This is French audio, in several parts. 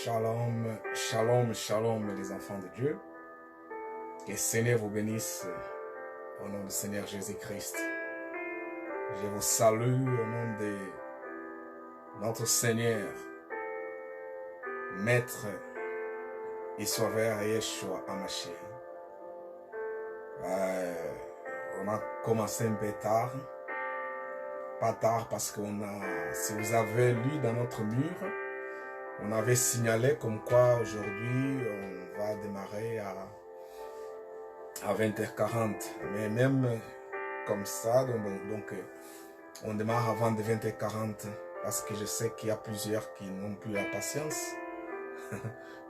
Shalom, shalom, shalom les enfants de Dieu. Que le Seigneur vous bénisse au nom du Seigneur Jésus-Christ. Je vous salue au nom de notre Seigneur, Maître et Sauveur Yeshua Hamashiach. On a commencé un peu tard. Pas tard parce si vous avez lu dans notre mur, on avait signalé comme quoi aujourd'hui on va démarrer à 20h40. Mais même comme ça, donc on démarre avant de 20h40 parce que je sais qu'il y a plusieurs qui n'ont plus la patience.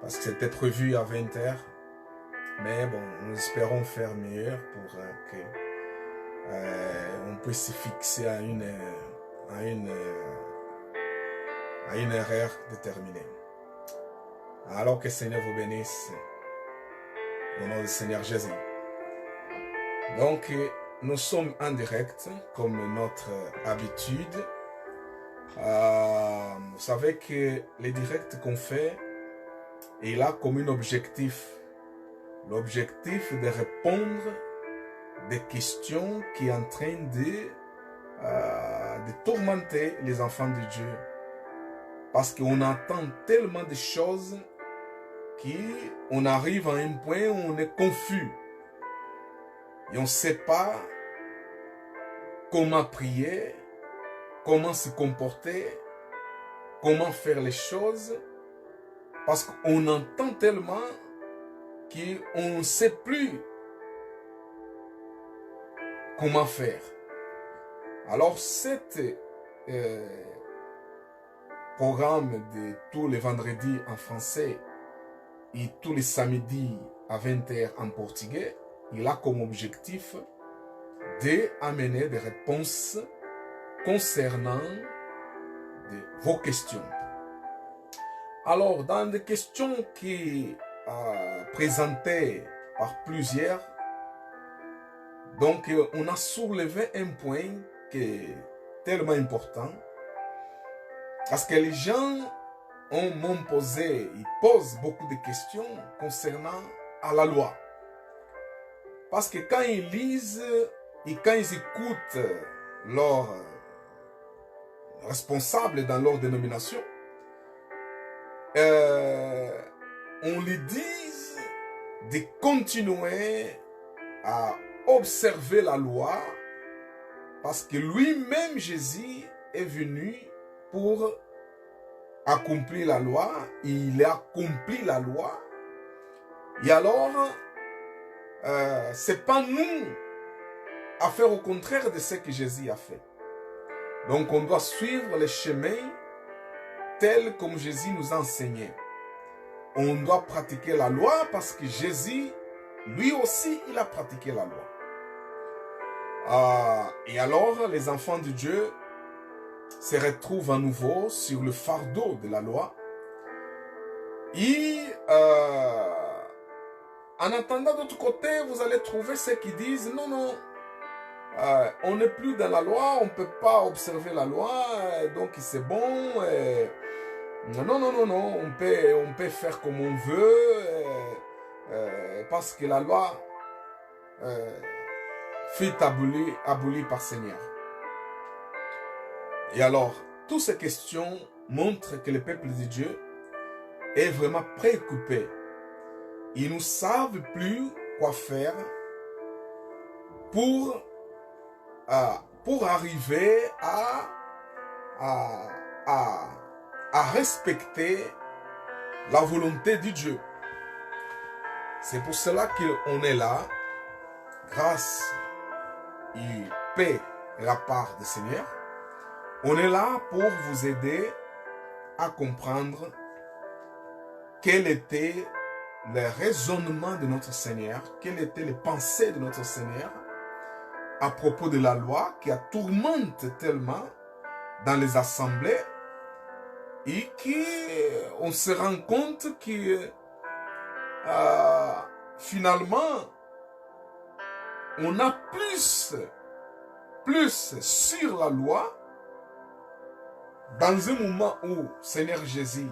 Parce que c'était prévu à 20h. Mais bon, nous espérons faire meilleur pour on puisse se fixer à une heure déterminée. Alors que le Seigneur vous bénisse au nom du Seigneur Jésus. Donc, nous sommes en direct comme notre habitude. Vous savez que les directs qu'on fait, il a comme un objectif. L'objectif de répondre des questions qui sont en train de tourmenter les enfants de Dieu. Parce qu'on entend tellement de choses qu'on arrive à un point où on est confus. Et on ne sait pas comment prier, comment se comporter, comment faire les choses. Parce qu'on entend tellement qu'on ne sait plus comment faire. Alors, cet programme de tous les vendredis en français et tous les samedis à 20h en portugais, il a comme objectif d'amener des réponses concernant vos questions. Alors, dans des questions qui présentées par plusieurs, donc on a soulevé un point qui est tellement important parce que les gens m'ont posé, ils posent beaucoup de questions concernant la loi. Parce que quand ils lisent et quand ils écoutent leurs responsables dans leur dénomination, on lui dit de continuer à observer la loi parce que lui-même Jésus est venu pour accomplir la loi. Il a accompli la loi. Et alors, c'est pas nous à faire au contraire de ce que Jésus a fait. Donc on doit suivre les chemins tels comme Jésus nous a enseigné. On doit pratiquer la loi parce que Jésus, lui aussi, il a pratiqué la loi. Et alors, les enfants de Dieu se retrouvent à nouveau sur le fardeau de la loi. Et en attendant, d'autre côté, vous allez trouver ceux qui disent « Non, non, on n'est plus dans la loi, on ne peut pas observer la loi, donc c'est bon. Non, non, non, non, on peut faire comme on veut, parce que la loi fut abolie par Seigneur. » Et alors, toutes ces questions montrent que le peuple de Dieu est vraiment préoccupé. Ils ne savent plus quoi faire pour arriver à respecter la volonté de Dieu. C'est pour cela qu'on est là, grâce et paix de la part du Seigneur. On est là pour vous aider à comprendre quel était le raisonnement de notre Seigneur, quelles étaient les pensées de notre Seigneur à propos de la loi qui a tourmenté tellement dans les assemblées et qu'on se rend compte que finalement on a plus sur la loi dans un moment où Seigneur Jésus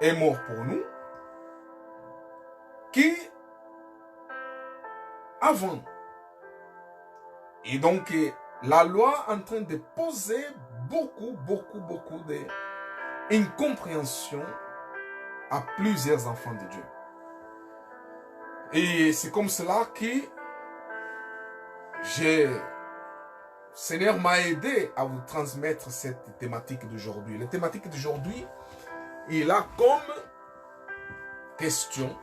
est mort pour nous, qui avant. Et donc, la loi est en train de poser beaucoup d'incompréhension à plusieurs enfants de Dieu. Et c'est comme cela que Seigneur m'a aidé à vous transmettre cette thématique d'aujourd'hui. La thématique d'aujourd'hui, il a comme question,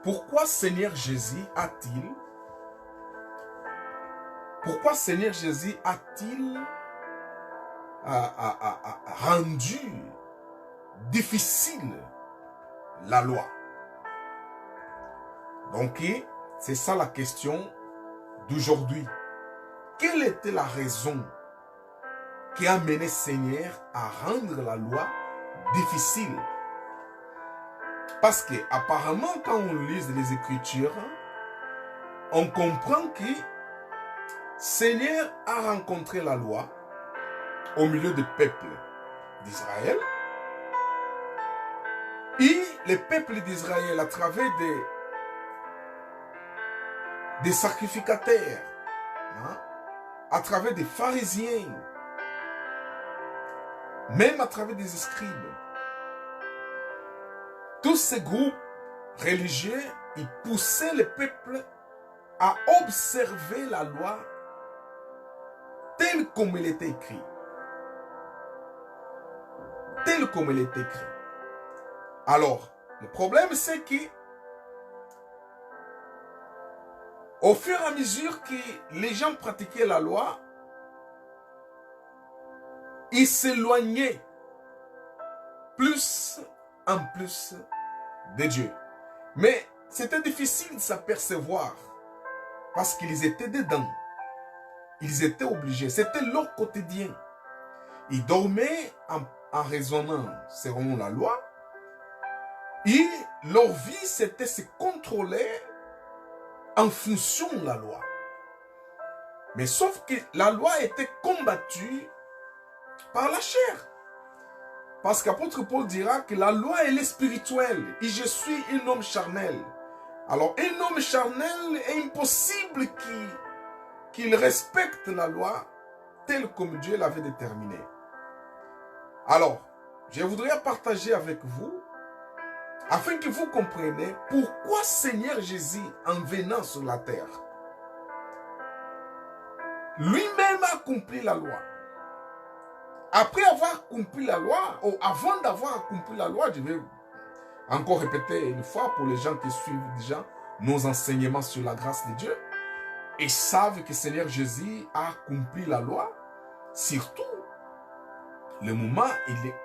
pourquoi Seigneur Jésus a-t-il rendu difficile la loi? Donc, c'est ça la question d'aujourd'hui. Quelle était la raison qui a mené Seigneur à rendre la loi difficile? Parce que apparemment, quand on lit les Écritures, on comprend que Seigneur a rencontré la loi au milieu du peuple d'Israël. Et le peuple d'Israël, à travers des sacrificateurs, à travers des pharisiens, même à travers des scribes, tous ces groupes religieux, ils poussaient le peuple à observer la loi telle comme elle était écrite. Telle comme elle était écrite. Alors, le problème c'est que au fur et à mesure que les gens pratiquaient la loi, ils s'éloignaient plus en plus de Dieu. Mais c'était difficile de s'apercevoir parce qu'ils étaient dedans. Ils étaient obligés. C'était leur quotidien. Ils dormaient en raisonnant selon la loi. Et leur vie, c'était se contrôler en fonction de la loi. Mais sauf que la loi était combattue par la chair. Parce qu'apôtre Paul dira que la loi, elle est spirituelle. Et je suis un homme charnel. Alors, un homme charnel est impossible qu'il respecte la loi telle comme Dieu l'avait déterminée. Alors, je voudrais partager avec vous, afin que vous compreniez pourquoi Seigneur Jésus, en venant sur la terre, lui-même a accompli la loi. Après avoir accompli la loi, ou avant d'avoir accompli la loi, je vais encore répéter une fois pour les gens qui suivent déjà nos enseignements sur la grâce de Dieu, et savent que Seigneur Jésus a accompli la loi, surtout le moment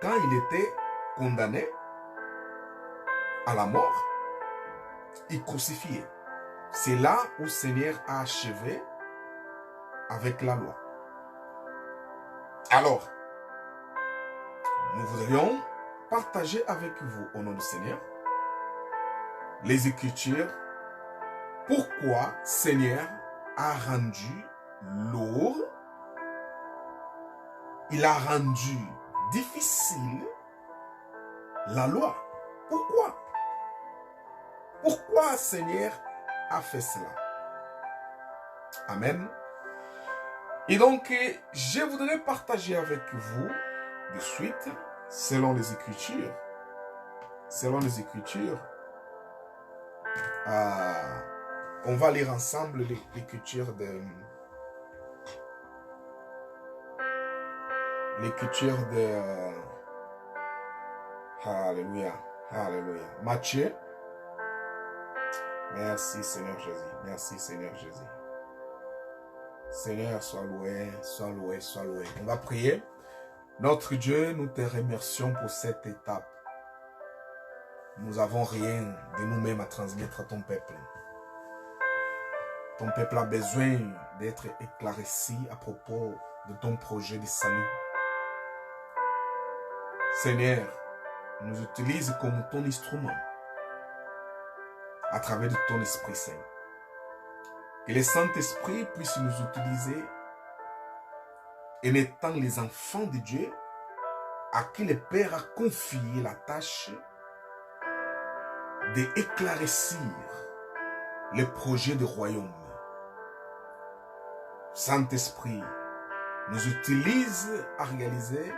quand il était condamné à la mort et crucifié. C'est là où Seigneur a achevé avec la loi. Alors, nous voudrions partager avec vous, au nom du Seigneur, les Écritures, pourquoi Seigneur a rendu lourd, il a rendu difficile la loi. Pourquoi? Pourquoi Seigneur a fait cela? Amen. Et donc, je voudrais partager avec vous de suite, selon les Écritures, on va lire ensemble l'écriture de Alléluia, Alléluia. Matthieu. Merci Seigneur Jésus, merci Seigneur Jésus. Seigneur, sois loué, sois loué, sois loué. On va prier. Notre Dieu, nous te remercions pour cette étape. Nous n'avons rien de nous-mêmes à transmettre à ton peuple. Ton peuple a besoin d'être éclairci à propos de ton projet de salut. Seigneur, nous utilise comme ton instrument à travers de ton Esprit Saint. Que le Saint-Esprit puisse nous utiliser en étant les enfants de Dieu à qui le Père a confié la tâche d'éclaircir les projets du royaume. Saint-Esprit nous utilise à réaliser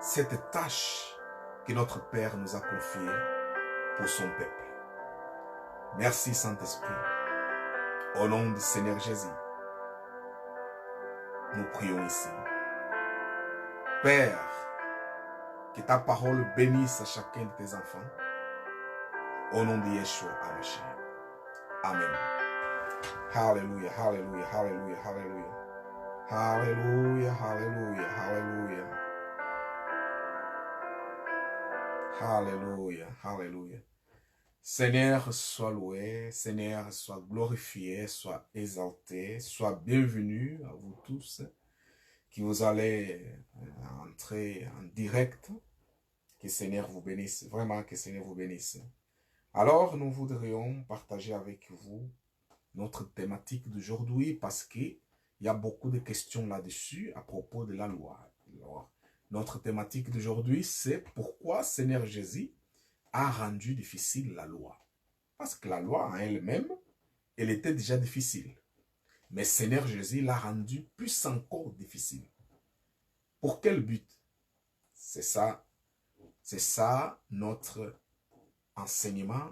cette tâche que notre Père nous a confiée pour son peuple. Merci Saint-Esprit. Au nom du Seigneur Jésus, nous prions ici. Père, que ta parole bénisse à chacun de tes enfants. Au nom de Yeshua HaMashiach. Amen. Hallelujah, hallelujah, hallelujah, hallelujah. Hallelujah, hallelujah, hallelujah. Hallelujah, hallelujah. Seigneur, sois loué, Seigneur, sois glorifié, sois exalté, sois bienvenu à vous tous qui vous allez entrer en direct. Que Seigneur vous bénisse, vraiment que Seigneur vous bénisse. Alors, nous voudrions partager avec vous notre thématique d'aujourd'hui parce qu'il y a beaucoup de questions là-dessus à propos de la loi. Alors, notre thématique d'aujourd'hui, c'est pourquoi Seigneur Jésus a rendu difficile la loi. Parce que la loi en elle-même, elle était déjà difficile. Mais Seigneur Jésus l'a rendue plus encore difficile. Pour quel but? C'est ça notre enseignement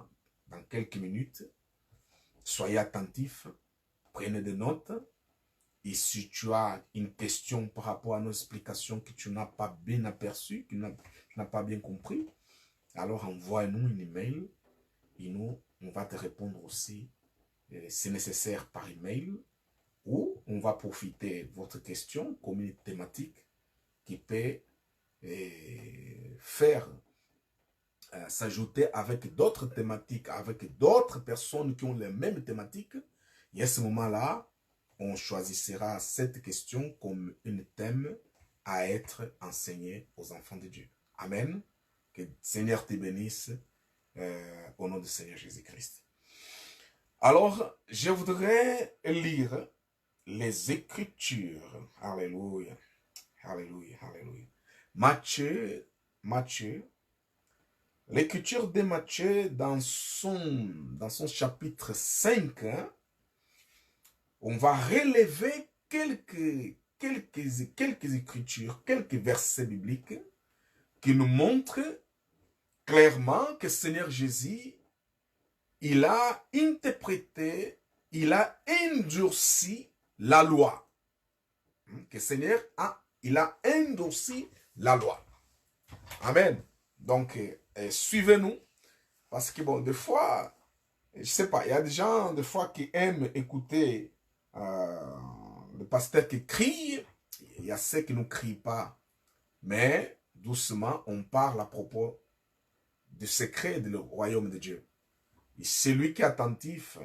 dans quelques minutes. Soyez attentifs, prenez des notes. Et si tu as une question par rapport à nos explications que tu n'as pas bien aperçues, que tu n'as pas bien compris, alors envoie-nous une email et nous, on va te répondre aussi, si nécessaire, par email, ou on va profiter de votre question comme une thématique qui peut faire s'ajouter avec d'autres thématiques, avec d'autres personnes qui ont les mêmes thématiques. Et à ce moment-là, on choisira cette question comme un thème à être enseigné aux enfants de Dieu. Amen. Que le Seigneur te bénisse au nom du Seigneur Jésus-Christ. Alors, je voudrais lire les Écritures. Alléluia. Alléluia. Alléluia. Matthieu. L'écriture de Matthieu dans son chapitre 5, hein, on va relever quelques écritures, quelques versets bibliques qui nous montrent clairement que Seigneur Jésus, il a interprété, il a endurci la loi. Que Seigneur il a endurci la loi. Amen. Donc, suivez-nous, parce que bon, des fois, je sais pas, il y a des gens, des fois, qui aiment écouter le pasteur qui crie, il y a ceux qui ne crient pas, mais doucement, on parle à propos du secret du royaume de Dieu. Et celui qui est attentif,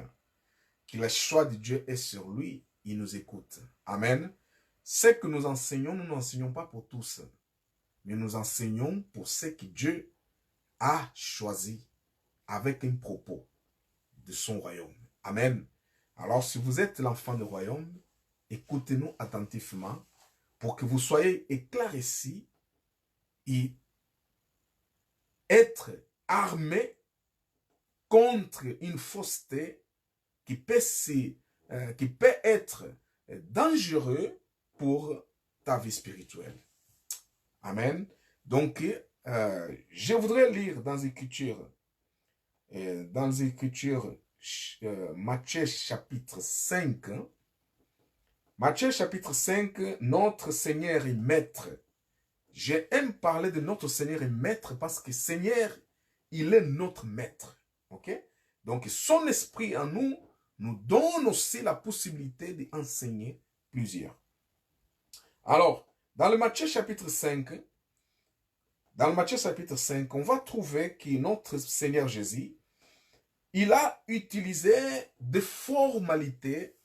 que le choix de Dieu est sur lui, il nous écoute. Amen. Ce que nous enseignons, nous n'enseignons pas pour tous, mais nous enseignons pour ceux que Dieu a choisi avec un propos de son royaume. Amen. Alors, si vous êtes l'enfant du royaume, écoutez-nous attentivement pour que vous soyez éclaircis et être armés contre une fausseté qui peut être dangereux pour ta vie spirituelle. Amen. Donc, je voudrais lire dans l'Écriture, Matthieu chapitre 5. Matthieu chapitre 5, notre Seigneur et Maître. J'aime parler de notre Seigneur et Maître parce que Seigneur, il est notre Maître. Ok? Donc, son esprit en nous donne aussi la possibilité d'enseigner plusieurs. Alors, dans le Matthieu chapitre 5, on va trouver que notre Seigneur Jésus, il a utilisé des formalités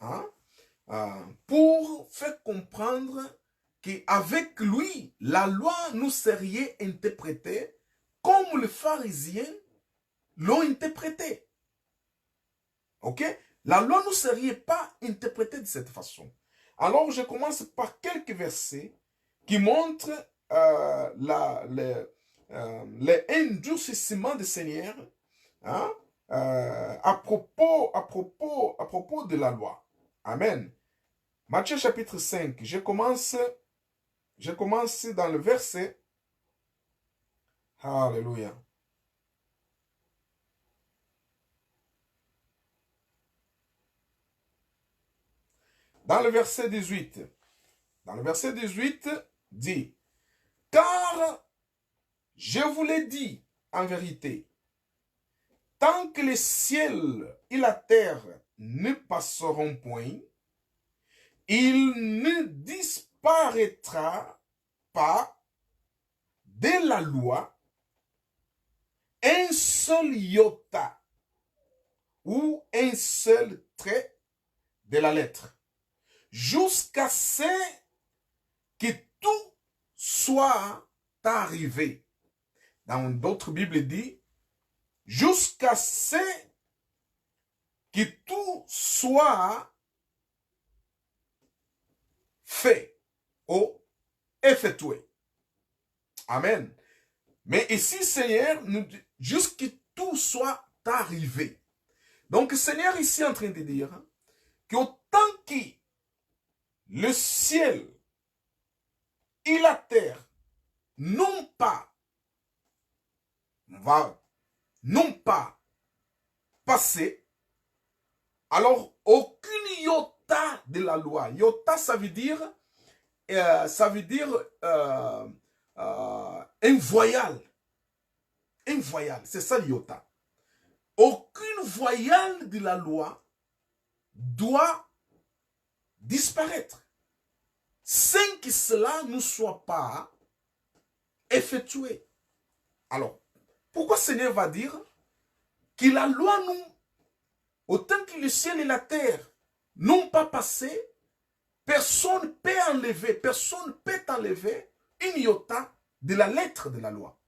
pour faire comprendre qu'avec lui, la loi nous serait interprétée comme les pharisiens l'ont interprétée. Ok? La loi ne serait pas interprétée de cette façon. Alors, je commence par quelques versets qui montrent les endurcissements du Seigneur à propos de la loi. Amen. Matthieu chapitre 5, je commence dans le verset. Alléluia. Dans le verset 18. Dans le verset 18, dit, car je vous l'ai dit en vérité, tant que le ciel et la terre ne passeront point, il ne disparaîtra pas de la loi un seul iota ou un seul trait de la lettre, jusqu'à ce que tout soit arrivé. Dans d'autres Bibles dit, jusqu'à ce que tout soit fait ou effectué. Amen. Mais ici, Seigneur, jusqu'à ce que tout soit arrivé. Donc, Seigneur ici est en train de dire qu'autant que le ciel et la terre n'ont pas passé, alors aucune iota de la loi. Iota, ça veut dire un voyal. Un voyal, c'est ça l'iota. Aucune voyale de la loi doit disparaître sans que cela ne soit pas effectué. Alors, pourquoi Seigneur va dire que la loi, autant que le ciel et la terre n'ont pas passé, personne ne peut enlever une iota de la lettre de la loi.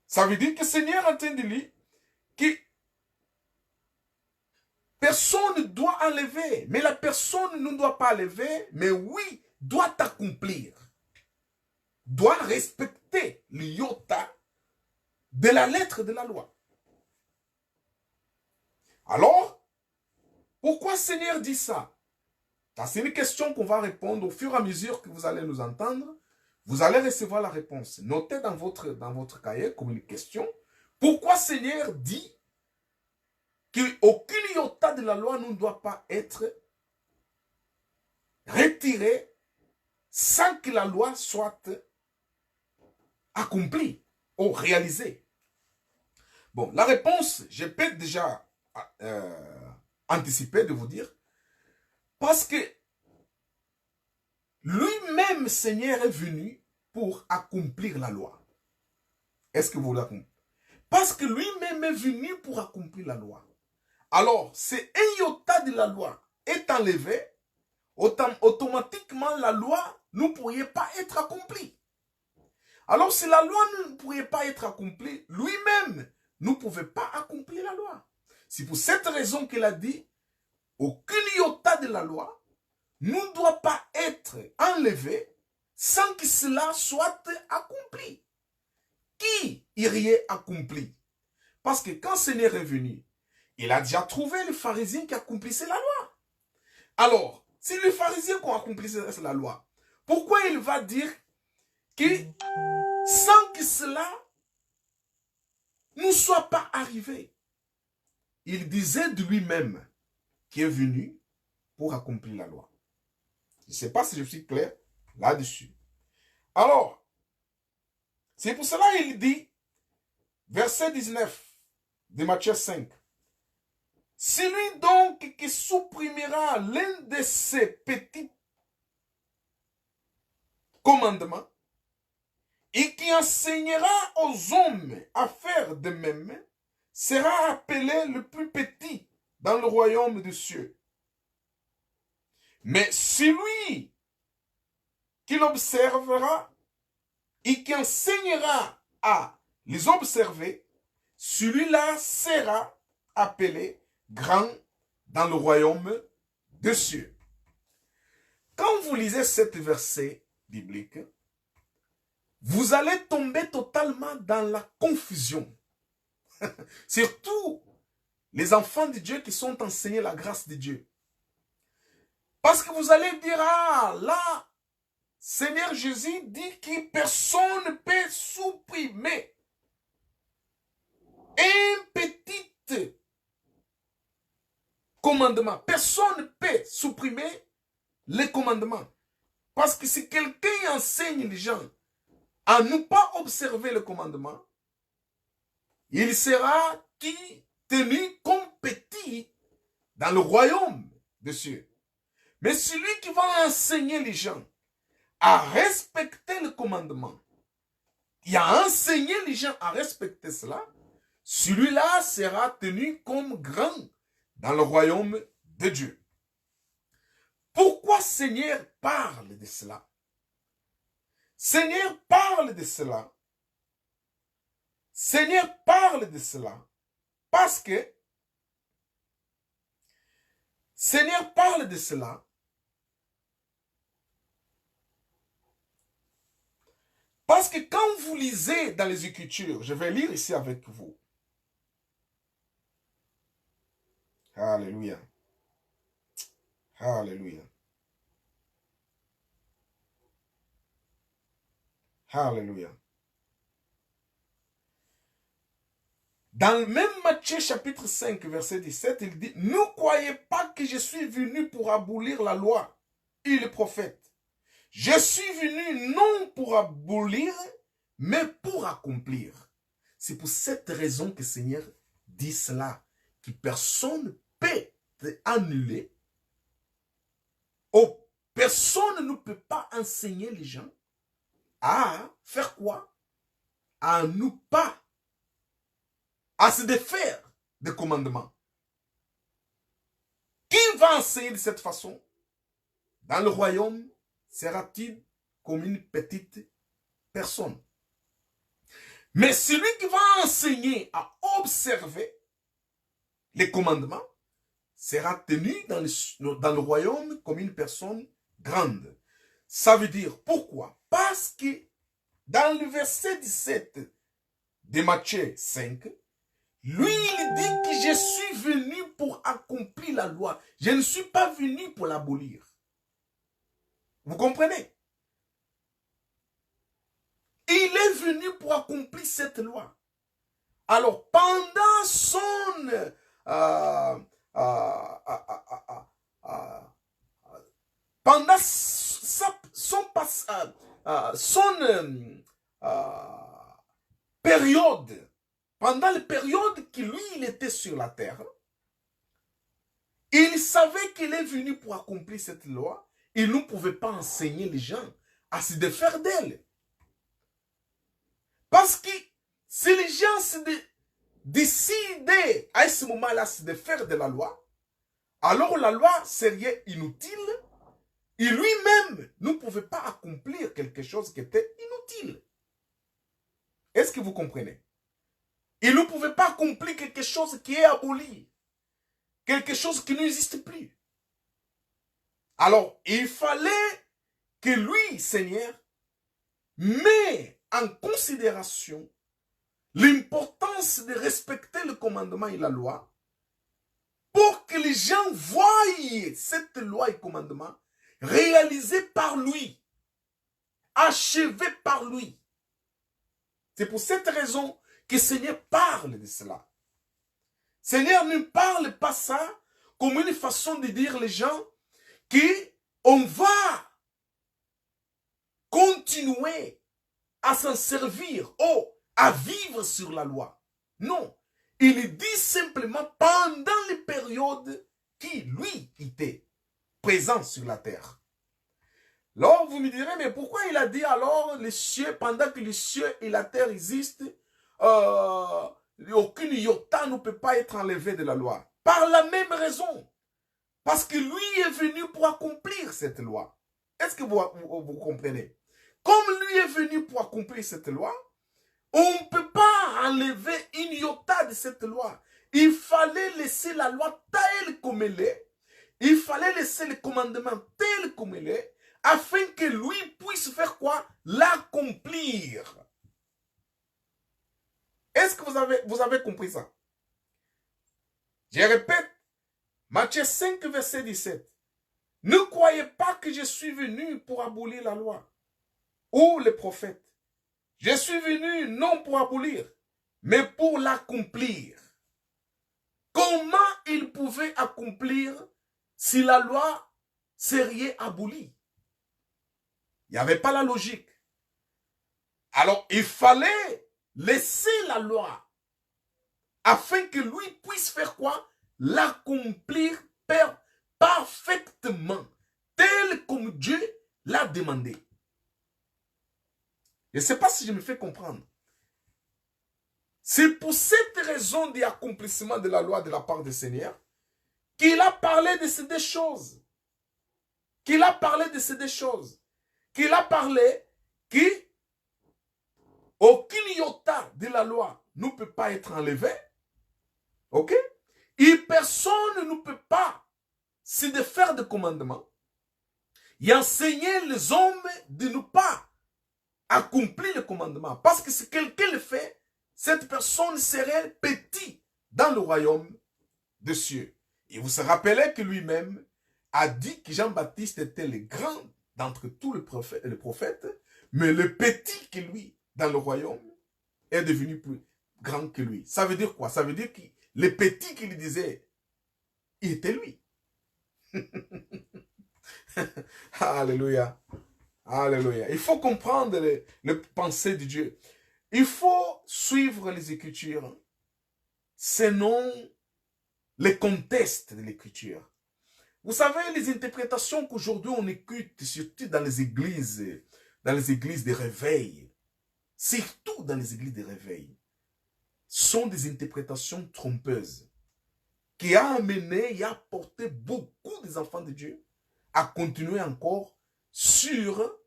Ça veut dire que Seigneur est en train de dire que personne ne doit enlever, mais la personne ne doit pas enlever, mais oui, doit accomplir, doit respecter l'iota de la lettre de la loi. Alors, pourquoi Seigneur dit ça? C'est une question qu'on va répondre au fur et à mesure que vous allez nous entendre. Vous allez recevoir la réponse. Notez dans votre cahier comme une question. Pourquoi Seigneur dit qu'aucune iota de la loi ne doit pas être retirée sans que la loi soit accomplie ou réalisée? Bon, la réponse, je peux déjà anticiper de vous dire, parce que lui-même, Seigneur, est venu pour accomplir la loi. Est-ce que vous l'avez? Parce que lui-même est venu pour accomplir la loi. Alors, c'est un iota de la loi est enlevé, automatiquement la loi ne pourrait pas être accomplie. Alors, si la loi ne pourrait pas être accomplie, lui-même ne pouvait pas accomplir la loi. C'est pour cette raison qu'il a dit, aucune iota de la loi ne doit pas être enlevé sans que cela soit accompli. Qui irait accompli? Parce que quand Seigneur est venu, il a déjà trouvé le pharisien qui accomplissait la loi. Alors, si le pharisien qui accomplissait la loi, pourquoi il va dire que sans que cela ne soit pas arrivé? Il disait de lui-même qui est venu pour accomplir la loi. Je ne sais pas si je suis clair là-dessus. Alors, c'est pour cela qu'il dit, verset 19 de Matthieu 5, celui donc qui supprimera l'un de ces petits commandements et qui enseignera aux hommes à faire de même, sera appelé le plus petit dans le royaume des cieux. Mais celui qui l'observera et qui enseignera à les observer, celui-là sera appelé grand dans le royaume des cieux. Quand vous lisez cet verset biblique, vous allez tomber totalement dans la confusion. Surtout les enfants de Dieu qui sont enseignés la grâce de Dieu. Parce que vous allez dire, ah, là, Seigneur Jésus dit que personne ne peut supprimer un petit commandement. Personne ne peut supprimer les commandements. Parce que si quelqu'un enseigne les gens à ne pas observer le commandement, il sera tenu comme petit dans le royaume des cieux. Mais celui qui va enseigner les gens à respecter le commandement, et à enseigner les gens à respecter cela, celui-là sera tenu comme grand dans le royaume de Dieu. Pourquoi Seigneur parle de cela? Seigneur parle de cela. Seigneur parle de cela parce que Seigneur parle de cela parce que quand vous lisez dans les Écritures, je vais lire ici avec vous. Alléluia. Alléluia. Alléluia. Dans le même Matthieu chapitre 5 verset 17, il dit, ne croyez pas que je suis venu pour abolir la loi et les prophètes. Je suis venu non pour abolir, mais pour accomplir. C'est pour cette raison que le Seigneur dit cela, que personne ne peut annuler. Oh, personne ne peut pas enseigner les gens à faire quoi? À ne pas, à se défaire des commandements. Qui va enseigner de cette façon? Dans le royaume, sera-t-il comme une petite personne. Mais celui qui va enseigner à observer les commandements sera tenu dans le royaume comme une personne grande. Ça veut dire pourquoi? Parce que dans le verset 17 de Matthieu 5, lui, il dit que je suis venu pour accomplir la loi. Je ne suis pas venu pour l'abolir. Vous comprenez? Il est venu pour accomplir cette loi. Alors, pendant son période, pendant la période que lui, il était sur la terre, il savait qu'il est venu pour accomplir cette loi. Il ne pouvait pas enseigner les gens à se défaire d'elle. Parce que si les gens décidaient à ce moment-là à se défaire de la loi, alors la loi serait inutile et lui-même ne pouvait pas accomplir quelque chose qui était inutile. Est-ce que vous comprenez? Il ne pouvait pas accomplir quelque chose qui est aboli, quelque chose qui n'existe plus. Alors, il fallait que lui, Seigneur, met en considération l'importance de respecter le commandement et la loi pour que les gens voient cette loi et commandement réalisés par lui, achevés par lui. C'est pour cette raison que le Seigneur parle de cela. Seigneur ne parle pas ça comme une façon de dire les gens qu'on va continuer à s'en servir, à vivre sur la loi. Non, il dit simplement pendant les périodes qui, lui, était présent sur la terre. Alors, vous me direz, mais pourquoi il a dit alors les cieux, pendant que les cieux et la terre existent, aucune iota ne peut pas être enlevée de la loi? Par la même raison. Parce que lui est venu pour accomplir cette loi. Est-ce que vous comprenez? Comme lui est venu pour accomplir cette loi, on ne peut pas enlever une iota de cette loi. Il fallait laisser la loi telle comme elle est. Il fallait laisser le commandement tel comme il est, afin que lui puisse faire quoi? L'accomplir. Est-ce que vous vous avez compris ça. Je répète, Matthieu 5, verset 17. Ne croyez pas que je suis venu pour abolir la loi ou les prophètes. Je suis venu non pour abolir, mais pour l'accomplir. Comment il pouvait accomplir si la loi serait abolie? Il n'y avait pas la logique. Alors, il fallait laisser la loi afin que lui puisse faire quoi? L'accomplir parfaitement, tel comme Dieu l'a demandé. Je ne sais pas si je me fais comprendre. C'est pour cette raison de l'accomplissement de la loi de la part du Seigneur qu'il a parlé de ces deux choses. Qu'il a parlé de ces deux choses. Qu'il a parlé qu'aucun iota de la loi ne peut pas être enlevé. Ok? Et personne ne peut pas se défaire de commandements et enseigner les hommes de ne pas accomplir le commandement. Parce que si quelqu'un le fait, cette personne serait petit dans le royaume des cieux. Et vous vous rappelez que lui-même a dit que Jean-Baptiste était le grand d'entre tous les prophètes, mais le petit que lui, dans le royaume, est devenu plus grand que lui. Ça veut dire quoi? Ça veut dire que le petit qu'il disait, il était lui. Alléluia. Alléluia. Il faut comprendre les pensées de Dieu. Il faut suivre les Écritures, sinon les contextes de l'Écriture. Vous savez, les interprétations qu'aujourd'hui on écoute, surtout dans les églises de réveil, surtout dans les églises de réveil, sont des interprétations trompeuses qui a amené et a porté beaucoup des enfants de Dieu à continuer encore sur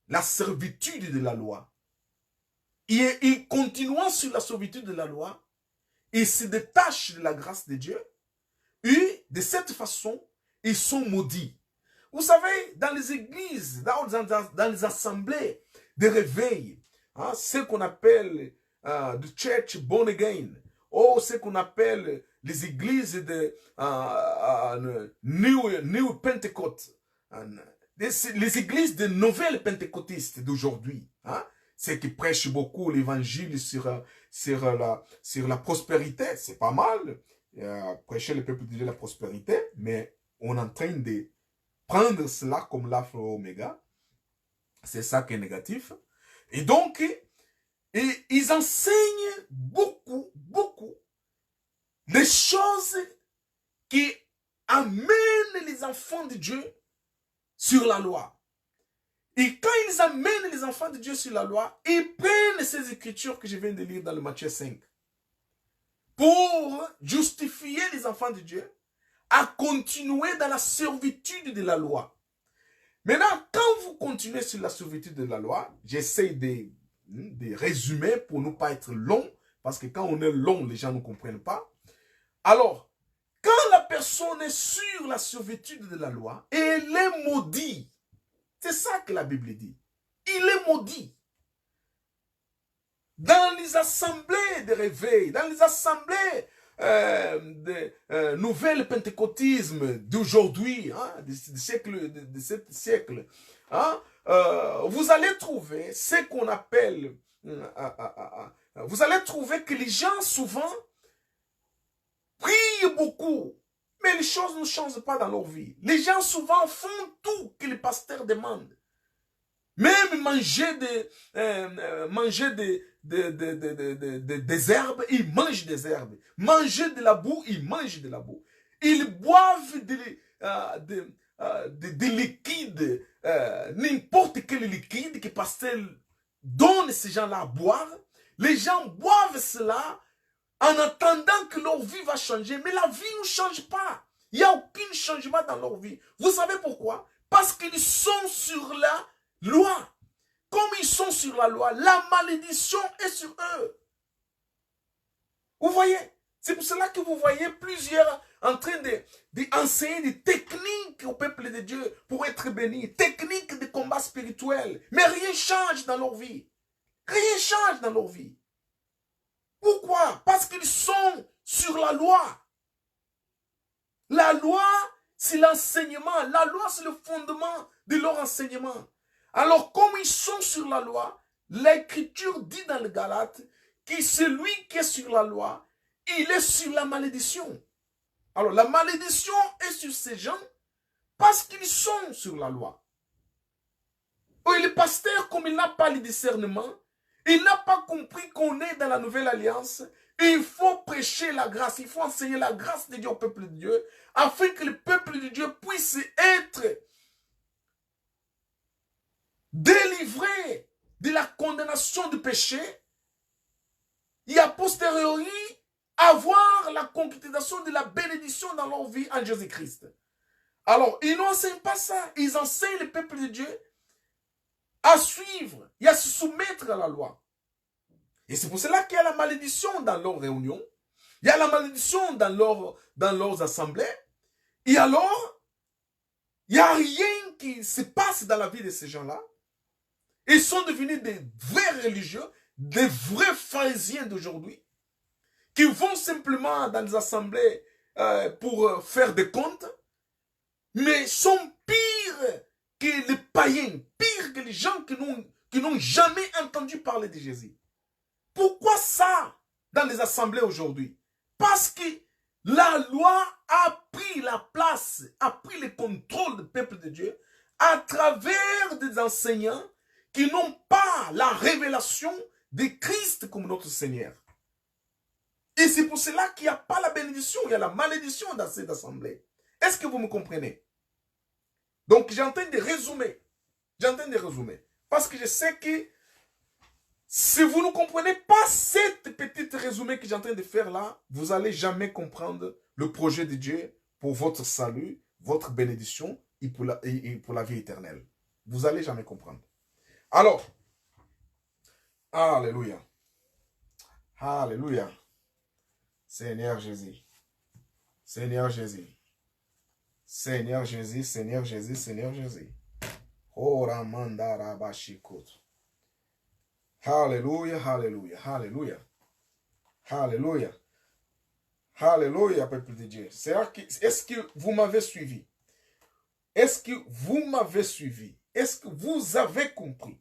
la servitude de la loi. Et continuant sur la servitude de la loi, ils se détachent de la grâce de Dieu et de cette façon, ils sont maudits. Vous savez, dans les églises, dans les assemblées de réveil, hein, ce qu'on appelle the church born again, ou ce qu'on appelle les églises de New Pentecost, les églises de nouvelles pentecôtistes d'aujourd'hui, hein, ceux qui prêchent beaucoup l'évangile sur la prospérité, c'est pas mal, prêcher le peuple de Dieu la prospérité, mais on est en train de prendre cela comme l'alpha et l'oméga, c'est ça qui est négatif, et donc, ils enseignent beaucoup des choses qui amènent les enfants de Dieu sur la loi. Et quand ils amènent les enfants de Dieu sur la loi, ils prennent ces écritures que je viens de lire dans le Matthieu 5 pour justifier les enfants de Dieu à continuer dans la servitude de la loi. Maintenant, quand vous continuez sur la servitude de la loi, j'essaie de résumer pour ne pas être long, parce que quand on est long, les gens ne comprennent pas. Alors, quand la personne est sur la servitude de la loi, elle est maudite. C'est ça que la Bible dit. Il est maudit. Dans les assemblées de réveil, dans les assemblées de nouvelles pentecôtisme d'aujourd'hui, hein, de ce siècle, hein, vous allez trouver ce qu'on appelle, vous allez trouver que les gens souvent prient beaucoup, mais les choses ne changent pas dans leur vie. Les gens souvent font tout que le pasteur demande. Même manger des herbes, ils mangent des herbes. Manger de la boue, ils mangent de la boue. Ils boivent des liquides, n'importe quel liquide que le pasteur donne ces gens-là à boire. Les gens boivent cela en attendant que leur vie va changer. Mais la vie ne change pas. Il n'y a aucun changement dans leur vie. Vous savez pourquoi? Parce qu'ils sont sur la loi. Comme ils sont sur la loi, la malédiction est sur eux. Vous voyez? C'est pour cela que vous voyez plusieurs en train d'enseigner des techniques au peuple de Dieu pour être bénis. Techniques de combat spirituel. Mais rien ne change dans leur vie. Rien ne change dans leur vie. Pourquoi? Parce qu'ils sont sur la loi. La loi, c'est l'enseignement. La loi, c'est le fondement de leur enseignement. Alors, comme ils sont sur la loi, l'Écriture dit dans le Galate que celui qui est sur la loi, il est sur la malédiction. Alors, la malédiction est sur ces gens parce qu'ils sont sur la loi. Et le pasteur, comme il n'a pas le discernement, il n'a pas compris qu'on est dans la nouvelle alliance. Il faut prêcher la grâce, il faut enseigner la grâce de Dieu au peuple de Dieu, afin que le peuple de Dieu puisse être délivré de la condamnation du péché et a posteriori avoir la concrétisation de la bénédiction dans leur vie en Jésus-Christ. Alors, ils n'enseignent pas ça. Ils enseignent le peuple de Dieu à suivre et à se soumettre à la loi. Et c'est pour cela qu'il y a la malédiction dans leurs réunions. Il y a la malédiction dans leurs assemblées. Et alors, il n'y a rien qui se passe dans la vie de ces gens-là. Ils sont devenus des vrais religieux, des vrais pharisiens d'aujourd'hui, qui vont simplement dans les assemblées pour faire des comptes, mais sont pires que les païens, pires que les gens qui n'ont jamais entendu parler de Jésus. Pourquoi ça dans les assemblées aujourd'hui? Parce que la loi a pris la place, a pris le contrôle du peuple de Dieu à travers des enseignants qui n'ont pas la révélation de Christ comme notre Seigneur. Et c'est pour cela qu'il n'y a pas la bénédiction, il y a la malédiction dans cette assemblée. Est-ce que vous me comprenez? Donc j'entends de résumer. Parce que je sais que si vous ne comprenez pas cette petite résumé que j'ai en train de faire là, vous n'allez jamais comprendre le projet de Dieu pour votre salut, votre bénédiction et pour la vie éternelle. Vous n'allez jamais comprendre. Alors, alléluia. Alléluia. Seigneur Jésus. Seigneur Jésus. Seigneur Jésus, Seigneur Jésus, Seigneur Jésus. Oramanda rabashikot. Alléluia, alléluia, alléluia. Alléluia. Alléluia, peuple de Dieu. Est-ce que vous m'avez suivi? Est-ce que vous m'avez suivi? Est-ce que vous avez compris?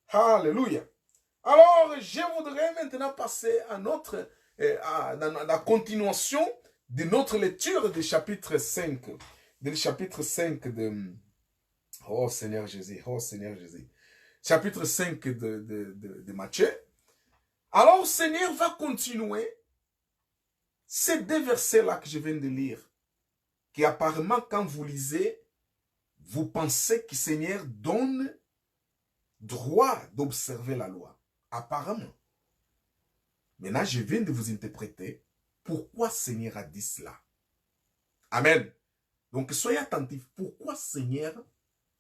Alléluia. Alors, je voudrais maintenant passer à la continuation de notre lecture du chapitre 5. Du chapitre 5 de... Oh Seigneur Jésus, oh Seigneur Jésus. Chapitre 5 de Matthieu. Alors, le Seigneur va continuer ces deux versets-là que je viens de lire. Qui apparemment, quand vous lisez, vous pensez que le Seigneur donne droit d'observer la loi. Apparemment. Maintenant, je viens de vous interpréter pourquoi le Seigneur a dit cela. Amen. Donc, soyez attentifs. Pourquoi le Seigneur,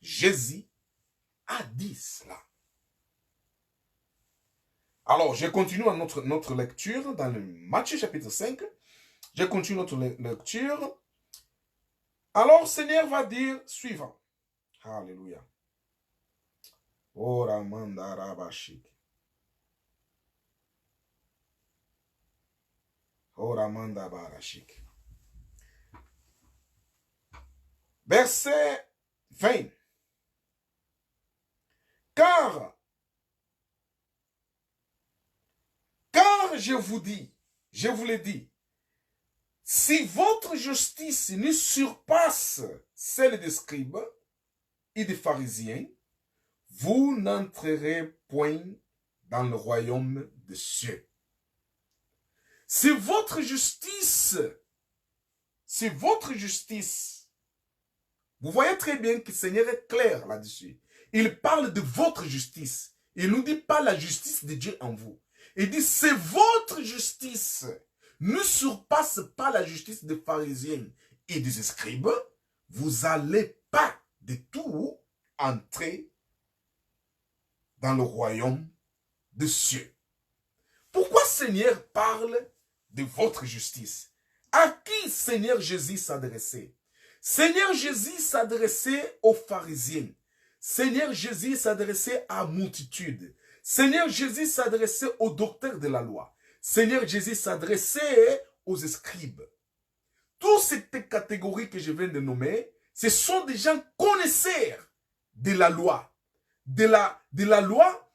Jésus, a dit cela? Alors, je continue notre lecture dans le Matthieu chapitre 5. Je continue notre lecture. Alors, le Seigneur va dire suivant. Alléluia. Oramanda rabashik. Oramanda barashik. Verset 20. Car je vous l'ai dit, si votre justice ne surpasse celle des scribes et des pharisiens, vous n'entrerez point dans le royaume des cieux. Si votre justice, vous voyez très bien que le Seigneur est clair là-dessus. Il parle de votre justice. Il ne nous dit pas la justice de Dieu en vous. Il dit, c'est votre justice ne surpasse pas la justice des pharisiens et des scribes, vous n'allez pas de tout entrer dans le royaume des cieux. Pourquoi Seigneur parle de votre justice? À qui Seigneur Jésus s'adressait? Seigneur Jésus s'adressait aux pharisiens. Seigneur Jésus s'adressait à multitude. Seigneur Jésus s'adressait aux docteurs de la loi. Seigneur Jésus s'adressait aux scribes. Toutes ces catégories que je viens de nommer, ce sont des gens connaisseurs de la loi. De la loi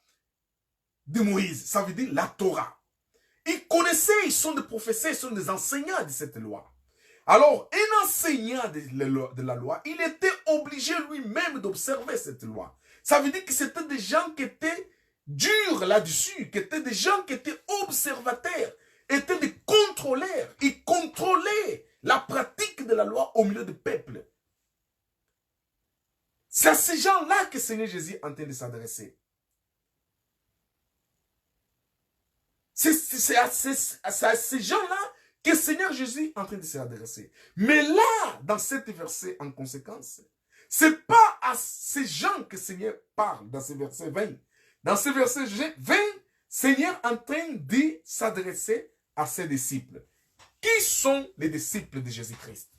de Moïse. Ça veut dire la Torah. Ils connaissaient, ils sont des professeurs, ils sont des enseignants de cette loi. Alors, un enseignant de la loi, il était obligé lui-même d'observer cette loi. Ça veut dire que c'était des gens qui étaient durs là-dessus, qui étaient des gens qui étaient observateurs, étaient des contrôleurs. Ils contrôlaient la pratique de la loi au milieu du peuple. C'est à ces gens-là que Seigneur Jésus est en train de s'adresser. C'est à ces gens-là que Seigneur Jésus est en train de s'adresser. Mais là, dans cet verset en conséquence, c'est pas à ces gens que Seigneur parle dans ce verset 20. Dans ce verset 20, Seigneur est en train de s'adresser à ses disciples. Qui sont les disciples de Jésus-Christ?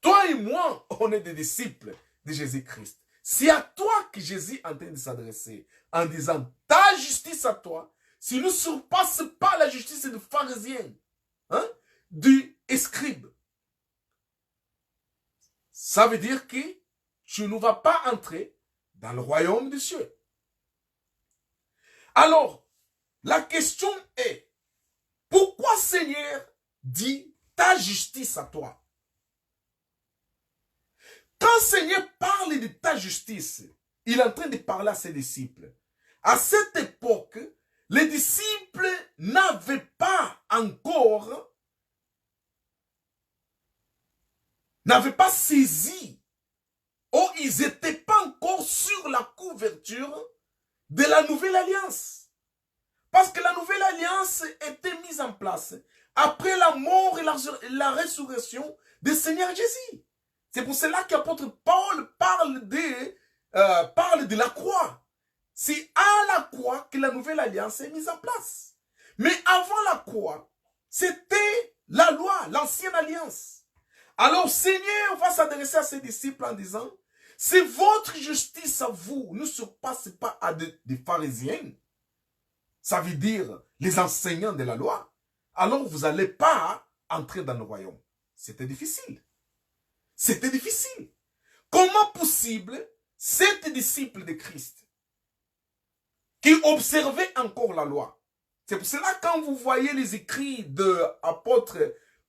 Toi et moi, on est des disciples de Jésus-Christ. C'est à toi que Jésus est en train de s'adresser en disant ta justice à toi, si ne surpasse pas la justice du pharisien, hein, du scribe. Ça veut dire que tu ne vas pas entrer dans le royaume des cieux. Alors, la question est, pourquoi Seigneur dit ta justice à toi? Quand Seigneur parle de ta justice, il est en train de parler à ses disciples. À cette époque, les disciples n'avaient pas encore, saisi, ou ils n'étaient pas encore sur la couverture de la nouvelle alliance. Parce que la nouvelle alliance était mise en place après la mort et la résurrection du Seigneur Jésus. C'est pour cela qu'apôtre Paul parle de la croix. C'est à la croix que la nouvelle alliance est mise en place. Mais avant la croix, c'était la loi, l'ancienne alliance. Alors Seigneur va s'adresser à ses disciples en disant, si votre justice à vous ne surpasse pas à des pharisiens, ça veut dire les enseignants de la loi, alors vous n'allez pas entrer dans le royaume. C'était difficile. C'était difficile. Comment possible, ces disciples de Christ, qui observaient encore la loi, c'est pour cela quand vous voyez les écrits de l'apôtre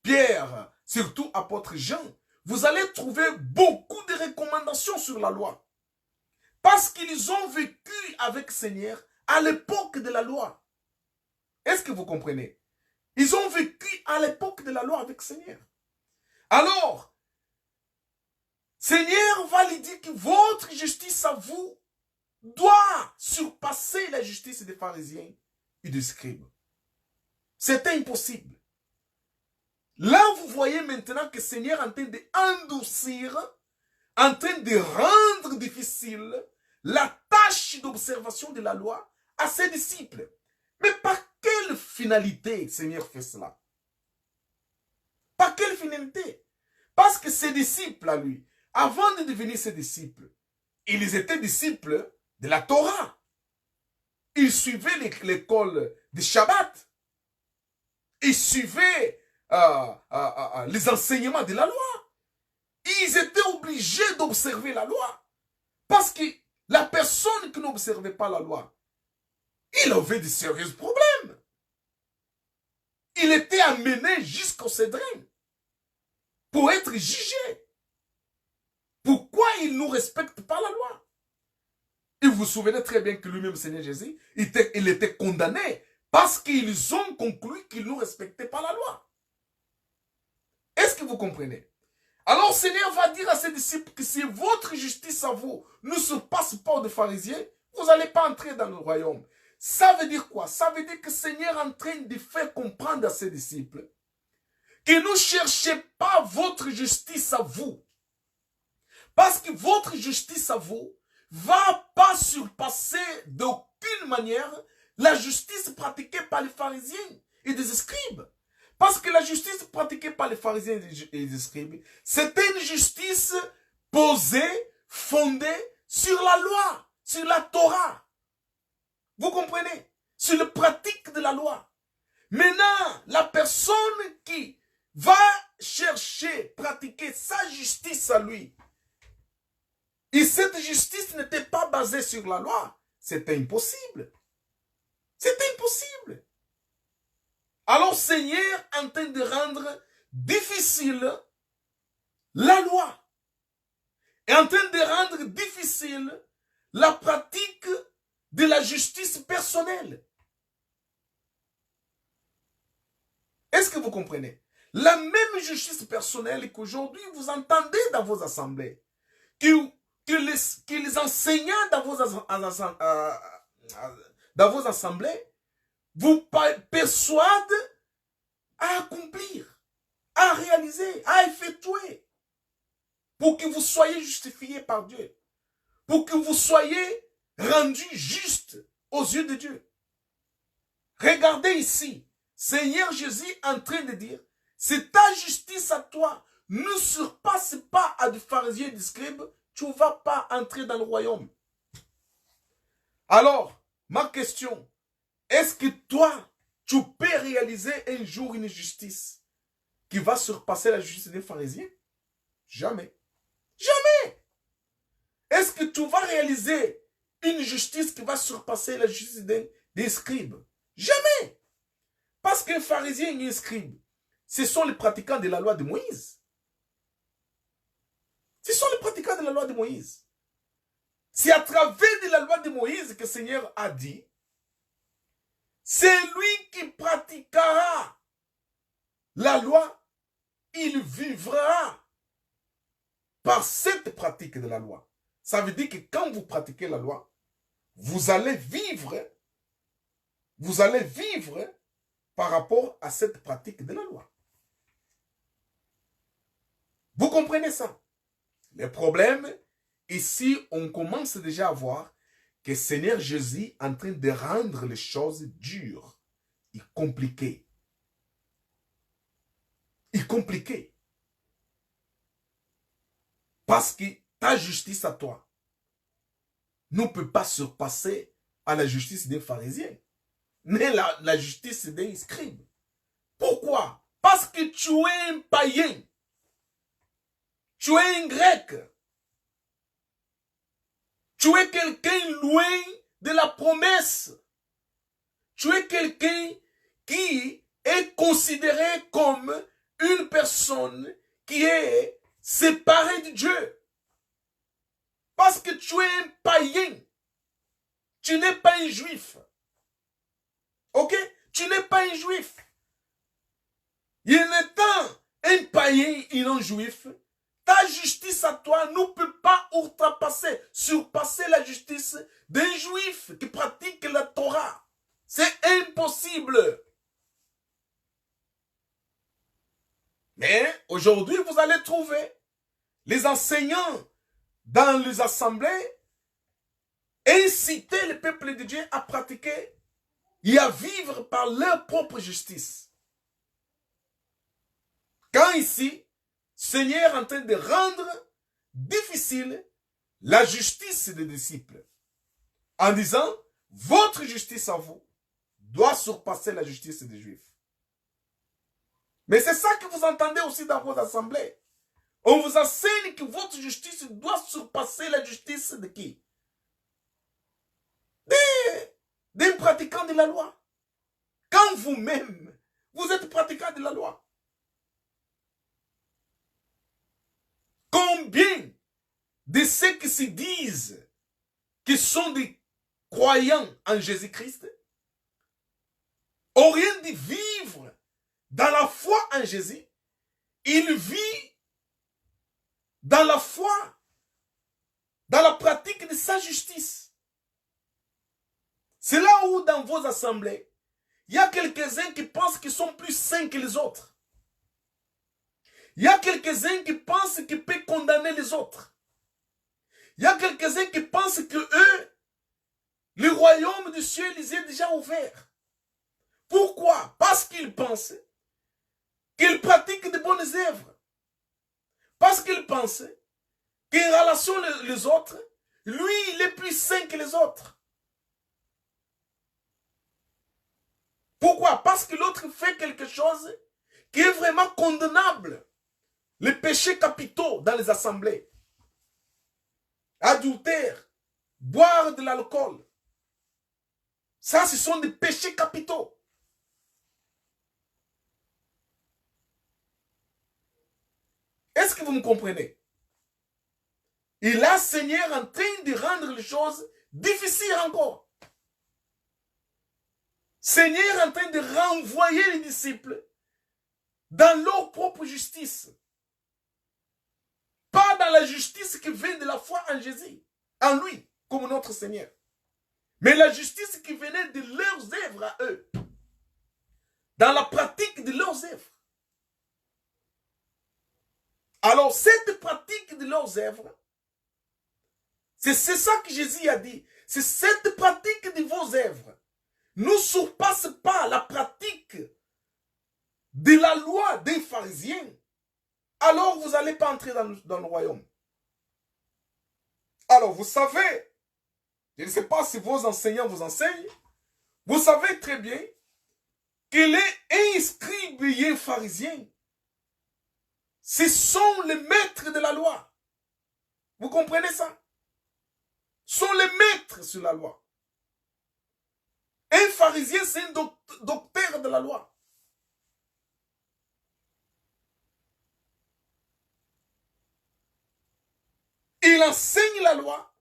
Pierre, surtout apôtre Jean, vous allez trouver beaucoup de recommandations sur la loi. Parce qu'ils ont vécu avec le Seigneur à l'époque de la loi. Est-ce que vous comprenez? Ils ont vécu à l'époque de la loi avec le Seigneur. Alors, Seigneur va lui dire que votre justice à vous doit surpasser la justice des pharisiens et des scribes. C'était impossible. Là, vous voyez maintenant que le Seigneur est en train d'endurcir, en train de rendre difficile la tâche d'observation de la loi à ses disciples. Mais par quelle finalité le Seigneur fait cela? Par quelle finalité? Parce que ses disciples à lui, avant de devenir ses disciples, ils étaient disciples de la Torah. Ils suivaient l'école du Shabbat. Ils suivaient les enseignements de la loi. Ils étaient obligés d'observer la loi. Parce que la personne qui n'observait pas la loi, il avait de sérieux problèmes. Il était amené jusqu'au Cédrin pour être jugé. Pourquoi il ne respecte pas la loi? Et vous vous souvenez très bien que lui-même, Seigneur Jésus, il était condamné parce qu'ils ont conclu qu'il ne respectait pas la loi. Est-ce que vous comprenez? Alors, Seigneur va dire à ses disciples que si votre justice à vous ne se passe pas des pharisiens, vous n'allez pas entrer dans le royaume. Ça veut dire quoi? Ça veut dire que le Seigneur est en train de faire comprendre à ses disciples que ne cherchez pas votre justice à vous. Parce que votre justice à vous va pas surpasser d'aucune manière la justice pratiquée par les pharisiens et les scribes. Parce que la justice pratiquée par les pharisiens et les scribes, c'était une justice posée, fondée sur la loi, sur la Torah. Vous comprenez? Sur la pratique de la loi. Maintenant, la personne qui va chercher, pratiquer sa justice à lui, et cette justice n'était pas basée sur la loi, c'était impossible. C'était impossible. Alors Seigneur est en train de rendre difficile la loi. Est en train de rendre difficile la pratique de la justice personnelle. Est-ce que vous comprenez? La même justice personnelle qu'aujourd'hui vous entendez dans vos assemblées, que les enseignants dans vos assemblées vous persuadent à accomplir, à réaliser, à effectuer, pour que vous soyez justifiés par Dieu, pour que vous soyez rendus justes aux yeux de Dieu. Regardez ici, Seigneur Jésus est en train de dire, c'est ta justice à toi, ne surpasse pas à des pharisiens et des scribes, tu ne vas pas entrer dans le royaume. Alors, ma question, est-ce que toi, tu peux réaliser un jour une justice qui va surpasser la justice des pharisiens? Jamais. Jamais. Est-ce que tu vas réaliser une justice qui va surpasser la justice des scribes? Jamais. Parce qu'un pharisien et un scribe, ce sont les pratiquants de la loi de Moïse. Ce sont les pratiquants de la loi de Moïse. C'est à travers de la loi de Moïse que le Seigneur a dit, c'est lui qui pratiquera la loi, il vivra par cette pratique de la loi. Ça veut dire que quand vous pratiquez la loi, vous allez vivre par rapport à cette pratique de la loi. Vous comprenez ça? Le problème, ici, on commence déjà à voir que Seigneur Jésus est en train de rendre les choses dures et compliquées. Et compliquées. Parce que ta justice à toi ne peut pas surpasser à la justice des pharisiens, mais la justice des scribes. Pourquoi? Parce que tu es un païen. Tu es un grec. Tu es quelqu'un loin de la promesse. Tu es quelqu'un qui est considéré comme une personne qui est séparée de Dieu. Parce que tu es un païen. Tu n'es pas un juif. Ok? Tu n'es pas un juif. Il étant un païen et non juif, ta justice à toi ne peut pas surpasser la justice d'un juif qui pratique la Torah. C'est impossible. Mais aujourd'hui, vous allez trouver les enseignants dans les assemblées inciter le peuple de Dieu à pratiquer et à vivre par leur propre justice. Quand ici, Seigneur est en train de rendre difficile la justice des disciples en disant, votre justice à vous doit surpasser la justice des Juifs. Mais c'est ça que vous entendez aussi dans vos assemblées. On vous enseigne que votre justice doit surpasser la justice de qui? Des pratiquants de la loi. Quand vous-même, vous êtes pratiquants de la loi. Combien de ceux qui se disent qui sont des croyants en Jésus-Christ auraient dû vivre dans la foi en Jésus, il vit dans la foi, dans la pratique de sa justice. C'est là où dans vos assemblées, il y a quelques-uns qui pensent qu'ils sont plus saints que les autres. Il y a quelques-uns qui pensent qu'ils peuvent condamner les autres. Il y a quelques-uns qui pensent que eux, le royaume du ciel les est déjà ouvert. Pourquoi? Parce qu'ils pensent qu'ils pratiquent de bonnes œuvres. Parce qu'ils pensent qu'en relation les autres, lui, il est plus saint que les autres. Pourquoi? Parce que l'autre fait quelque chose qui est vraiment condamnable. Les péchés capitaux dans les assemblées. Adultère, boire de l'alcool. Ça, ce sont des péchés capitaux. Est-ce que vous me comprenez? Et là, Seigneur en train de rendre les choses difficiles encore. Seigneur en train de renvoyer les disciples dans leur propre justice. Pas dans la justice qui vient de la foi en Jésus, en lui, comme notre Seigneur. Mais la justice qui venait de leurs œuvres à eux. Dans la pratique de leurs œuvres. Alors, cette pratique de leurs œuvres, c'est ça que Jésus a dit. C'est cette pratique de vos œuvres ne surpasse pas la pratique de la loi des pharisiens. Alors, vous n'allez pas entrer dans le royaume. Alors, vous savez, je ne sais pas si vos enseignants vous enseignent, vous savez très bien qu'il est un scribe et un pharisien. Ce sont les maîtres de la loi. Vous comprenez ça? Ce sont les maîtres sur la loi. Un pharisien, c'est un docteur de la loi. Il enseigne la loi.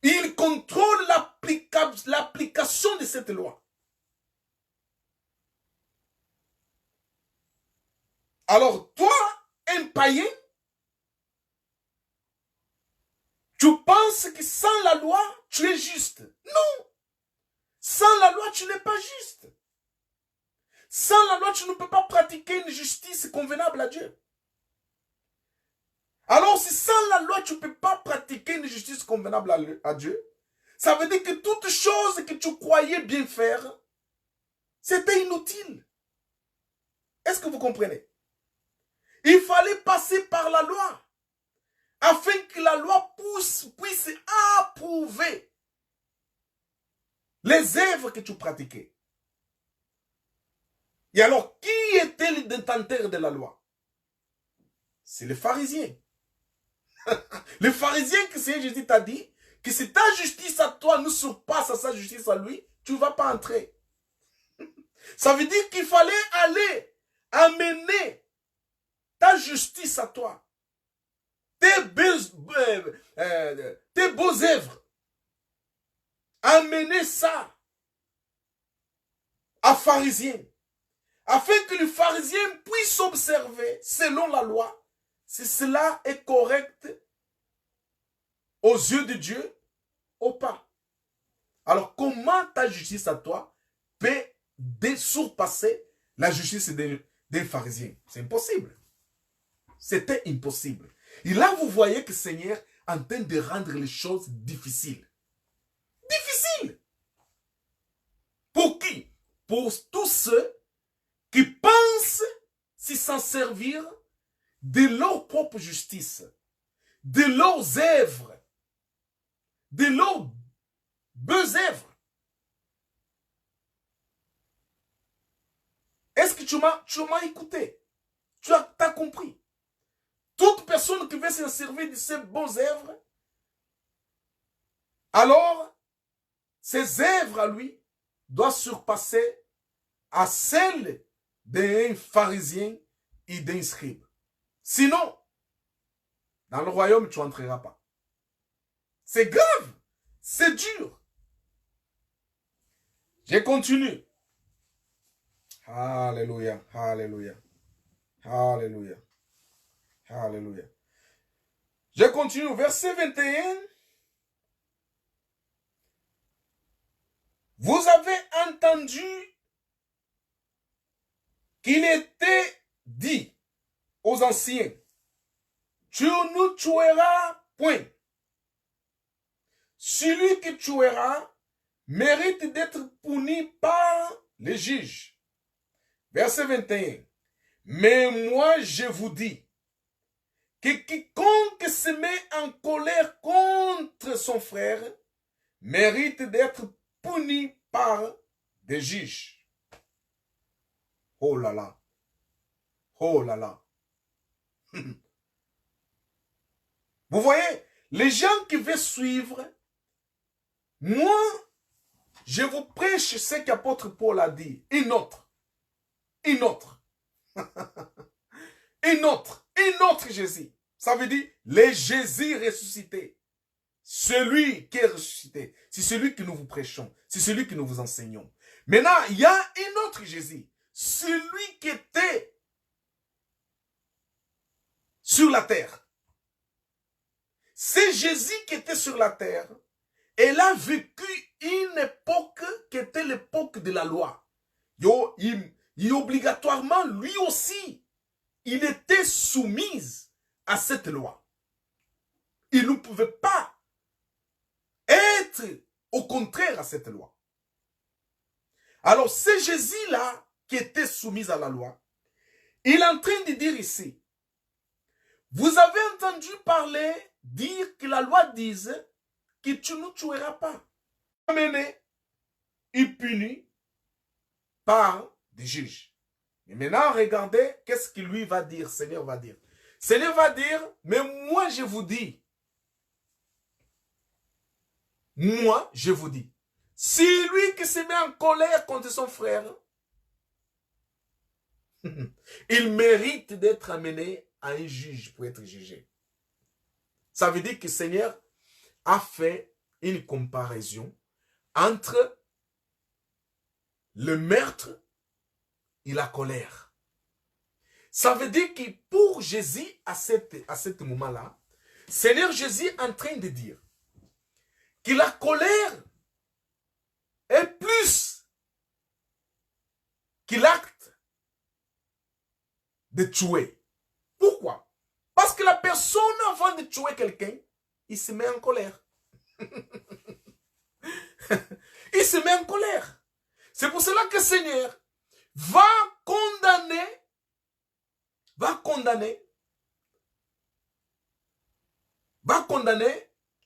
Il contrôle l'application de cette loi. Alors toi, un païen, tu penses que sans la loi, tu es juste. Non. Sans la loi, tu n'es pas juste. Sans la loi, tu ne peux pas pratiquer une justice convenable à Dieu. Alors, si sans la loi, tu ne peux pas pratiquer une justice convenable à Dieu, ça veut dire que toute chose que tu croyais bien faire, c'était inutile. Est-ce que vous comprenez? Il fallait passer par la loi, afin que la loi puisse approuver les œuvres que tu pratiquais. Et alors, qui était le détenteur de la loi? C'est les pharisiens. Les pharisiens que Seigneur Jésus t'a dit que si ta justice à toi ne surpasse à sa justice à lui, tu ne vas pas entrer. Ça veut dire qu'il fallait aller amener ta justice à toi. Tes beaux œuvres. Amener ça à pharisiens. Afin que le pharisien puisse observer selon la loi si cela est correct aux yeux de Dieu ou pas. Alors, comment ta justice à toi peut surpasser la justice des pharisiens? C'est impossible. C'était impossible. Et là, vous voyez que le Seigneur est en train de rendre les choses difficiles. Difficiles. Pour qui? Pour tous ceux qui pensent s'en servir de leur propre justice, de leurs œuvres, de leurs bonnes œuvres. Est-ce que tu m'as écouté? Tu as compris? Toute personne qui veut se servir de ces bonnes œuvres, alors, ces œuvres à lui doivent surpasser à celles d'un pharisien et d'un scribe. Sinon, dans le royaume, tu n'entreras pas. C'est grave. C'est dur. Je continue. Alléluia. Alléluia. Alléluia. Alléluia. Je continue. Verset 21. Vous avez entendu qu'il était dit aux anciens, tu ne tueras point. Celui qui tuera mérite d'être puni par les juges. Verset 21. Mais moi je vous dis que quiconque se met en colère contre son frère mérite d'être puni par des juges. Oh là là. Oh là là. Vous voyez, les gens qui veulent suivre, moi, je vous prêche ce qu'apôtre Paul a dit. Une autre. Une autre. Une autre Jésus. Ça veut dire les Jésus ressuscités. Celui qui est ressuscité, c'est celui que nous vous prêchons, c'est celui que nous vous enseignons. Maintenant, il y a un autre Jésus, celui qui était sur la terre. C'est Jésus qui était sur la terre. Elle a vécu une époque qui était l'époque de la loi. Obligatoirement, lui aussi, il était soumis à cette loi. Il ne pouvait pas être au contraire à cette loi. Alors, c'est Jésus-là qui était soumis à la loi. Il est en train de dire ici, vous avez entendu parler, dire que la loi dise que tu ne tueras pas. Amené et puni par des juges. Et maintenant, regardez, qu'est-ce qu'il lui va dire, Seigneur va dire. Seigneur va dire, mais moi je vous dis, si lui qui se met en colère contre son frère, il mérite d'être amené à un juge pour être jugé. Ça veut dire que le Seigneur a fait une comparaison entre le meurtre et la colère. Ça veut dire que pour Jésus, à ce moment-là, Seigneur Jésus est en train de dire que la colère est plus que l'acte de tuer. Pourquoi? Parce que la personne, avant de tuer quelqu'un, il se met en colère. Il se met en colère. C'est pour cela que le Seigneur va condamner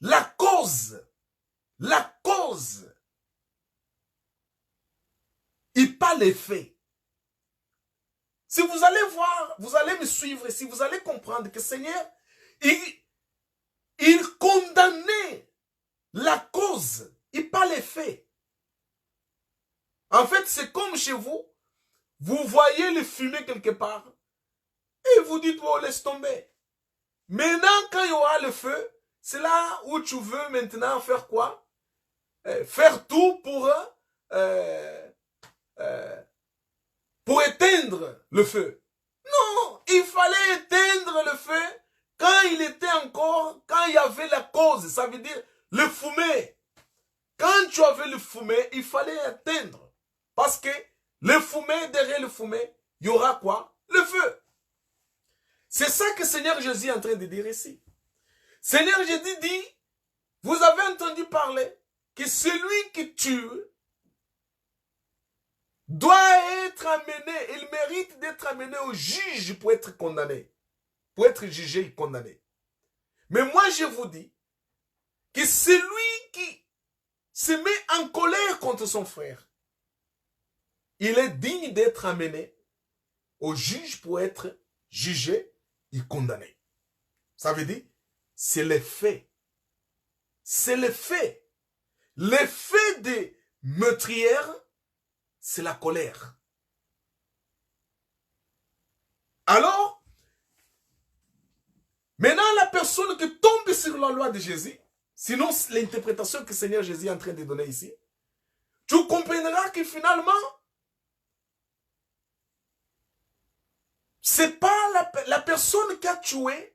la cause et pas l'effet. Si vous allez voir, vous allez me suivre, si vous allez comprendre que le Seigneur, il condamnait la cause et pas l'effet. En fait, c'est comme chez vous, vous voyez le fumer quelque part et vous dites, oh, laisse tomber. Maintenant, quand il y aura le feu, c'est là où tu veux maintenant faire quoi? Faire tout pour éteindre le feu. Non, il fallait éteindre le feu quand il y avait la cause, ça veut dire le fumé. Quand tu avais le fumé, il fallait éteindre. Parce que le fumé, derrière le fumé, il y aura quoi? Le feu. C'est ça que Seigneur Jésus est en train de dire ici. Seigneur Jésus dit, vous avez entendu parler que celui qui tue doit être amené, il mérite d'être amené au juge pour être condamné, pour être jugé et condamné. Mais moi je vous dis que celui qui se met en colère contre son frère, il est digne d'être amené au juge pour être jugé et condamné. Ça veut dire, c'est le fait. C'est le fait. L'effet des meurtrières, c'est la colère. Alors, maintenant la personne qui tombe sur la loi de Jésus, sinon l'interprétation que le Seigneur Jésus est en train de donner ici, tu comprendras que finalement, c'est pas la personne qui a tué,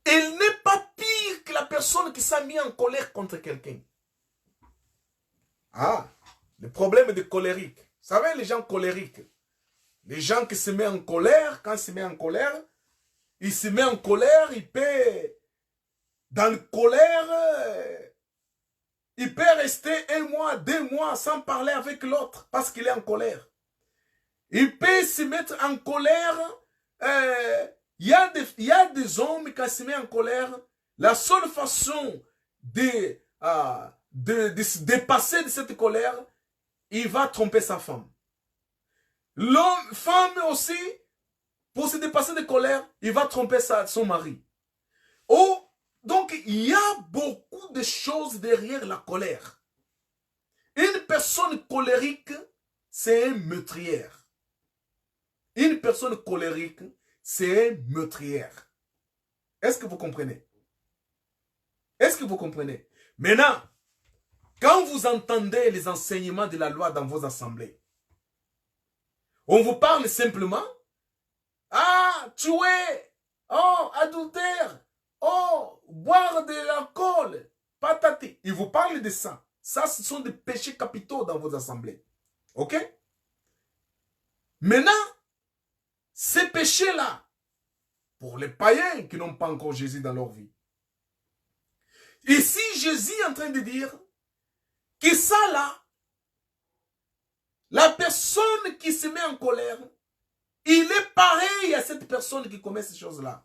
elle n'est pas pire que la personne qui s'est mise en colère contre quelqu'un. Ah, le problème de colérique. Vous savez, les gens colériques, les gens qui se mettent en colère, quand ils se mettent en colère, il peut, dans la colère, il peut rester 1 mois, 2 mois sans parler avec l'autre parce qu'il est en colère. Il peut se mettre en colère. Il y a des hommes qui se mettent en colère. la seule façon de se dépasser de cette colère, il va tromper sa femme. L'homme, femme aussi, pour se dépasser de colère, il va tromper son mari. Oh, donc il y a beaucoup de choses derrière la colère. Une personne colérique, c'est un meurtrière. Une personne colérique, c'est un meurtrière. Est-ce que vous comprenez? Est-ce que vous comprenez? Maintenant, quand vous entendez les enseignements de la loi dans vos assemblées, on vous parle simplement, ah, tuer, oh, adultère, oh, boire de l'alcool, patati. Il vous parle de ça. Ça, ce sont des péchés capitaux dans vos assemblées. Ok? Maintenant, ces péchés-là, pour les païens qui n'ont pas encore Jésus dans leur vie. Ici, Jésus est en train de dire que ça là, la personne qui se met en colère, il est pareil à cette personne qui commet ces choses-là.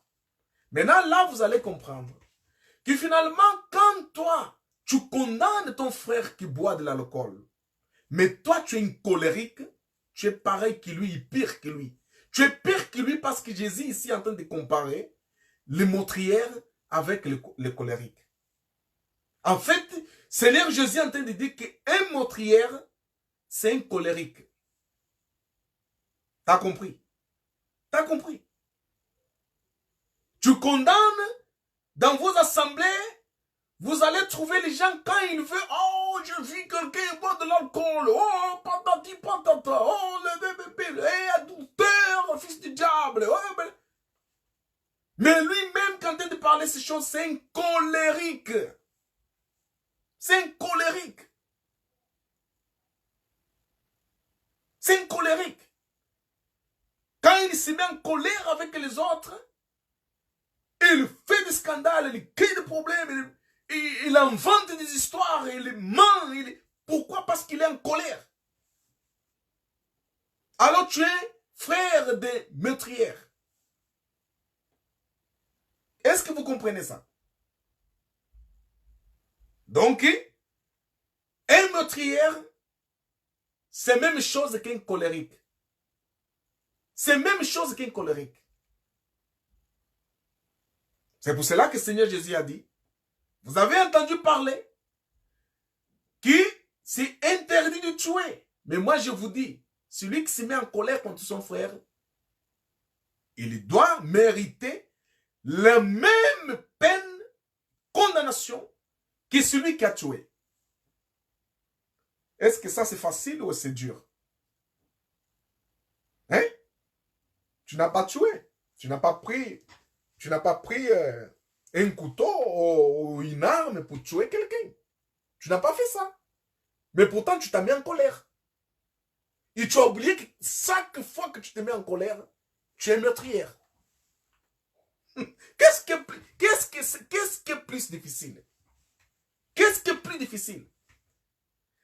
Maintenant, là, vous allez comprendre que finalement, quand toi, tu condamnes ton frère qui boit de l'alcool, mais toi, tu es une colérique, tu es pareil que lui, pire que lui. Tu es pire que lui parce que Jésus ici est en train de comparer les meurtrières avec les colériques. En fait, Seigneur Jésus est en train de dire qu'un meurtrière, c'est un colérique. T'as compris? T'as compris? Tu condamnes dans vos assemblées, vous allez trouver les gens quand ils veulent, oh, je vis quelqu'un boire de l'alcool, oh, patati patata, oh, adultère, fils du diable, oh, mais lui-même, quand il est de parler ces choses, c'est un colérique. C'est un colérique. C'est un colérique. Quand il se met en colère avec les autres, il fait des scandales, il crée des problèmes, il invente des histoires, il ment. Pourquoi? Parce qu'il est en colère. Alors tu es frère de meurtrières. Est-ce que vous comprenez ça? Donc, un meurtrière, c'est la même chose qu'un colérique. C'est la même chose qu'un colérique. C'est pour cela que le Seigneur Jésus a dit, vous avez entendu parler que c'est interdit de tuer. Mais moi je vous dis, celui qui se met en colère contre son frère, il doit mériter la même peine, condamnation, que celui qui a tué. Est-ce que ça c'est facile ou c'est dur? Hein? Tu n'as pas tué. Tu n'as pas pris un couteau ou une arme pour tuer quelqu'un. Tu n'as pas fait ça. Mais pourtant, tu t'as mis en colère. Et tu as oublié que chaque fois que tu te mets en colère, tu es meurtrière. Qu'est-ce qui est plus difficile? Qu'est-ce qui est plus difficile?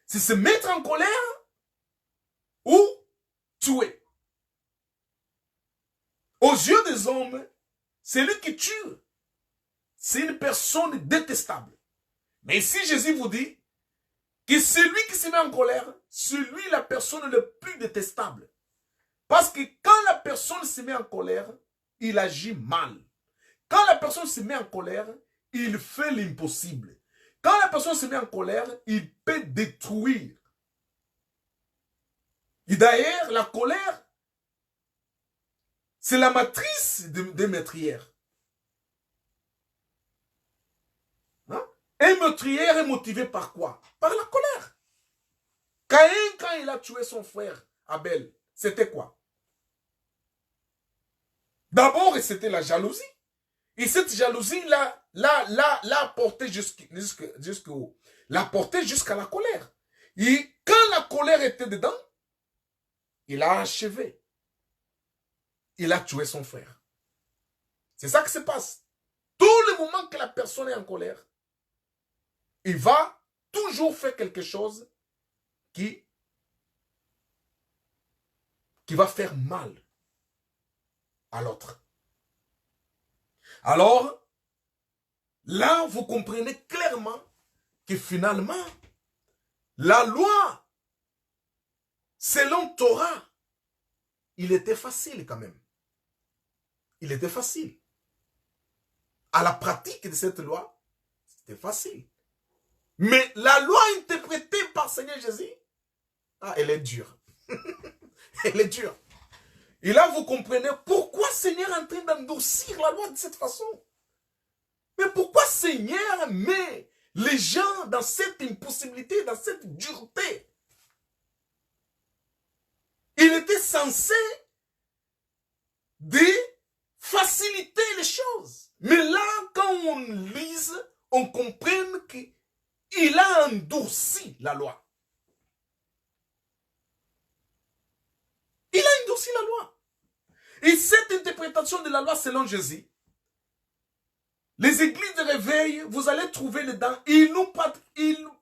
C'est se mettre en colère ou tuer. Aux yeux des hommes, celui qui tue, c'est une personne détestable. Mais si Jésus vous dit que celui qui se met en colère, c'est lui la personne la plus détestable. Parce que quand la personne se met en colère, il agit mal. Quand la personne se met en colère, il fait l'impossible. Quand la personne se met en colère, il peut détruire. Et d'ailleurs, la colère, c'est la matrice des meurtrières. Hein? Un meurtrière est motivé par quoi? Par la colère. Caïn, quand il a tué son frère Abel, c'était quoi? D'abord, c'était la jalousie. Et cette jalousie l'a porté jusqu'au, l'a porté jusqu'à la colère. Et quand la colère était dedans, il a achevé. Il a tué son frère. C'est ça qui se passe. Tout le moment que la personne est en colère, il va toujours faire quelque chose qui va faire mal à l'autre. Alors, là, vous comprenez clairement que finalement, la loi, selon Torah, il était facile quand même. Il était facile. À la pratique de cette loi, c'était facile. Mais la loi interprétée par Seigneur Jésus, ah, elle est dure. Elle est dure. Et là, vous comprenez pourquoi Seigneur est en train d'endurcir la loi de cette façon. Mais pourquoi Seigneur met les gens dans cette impossibilité, dans cette dureté? Il était censé de faciliter les choses. Mais là, quand on lise, on comprend qu'il a endurci la loi. Il a endurci la loi. Et cette interprétation de la loi selon Jésus, les églises de réveil, vous allez trouver dedans, ils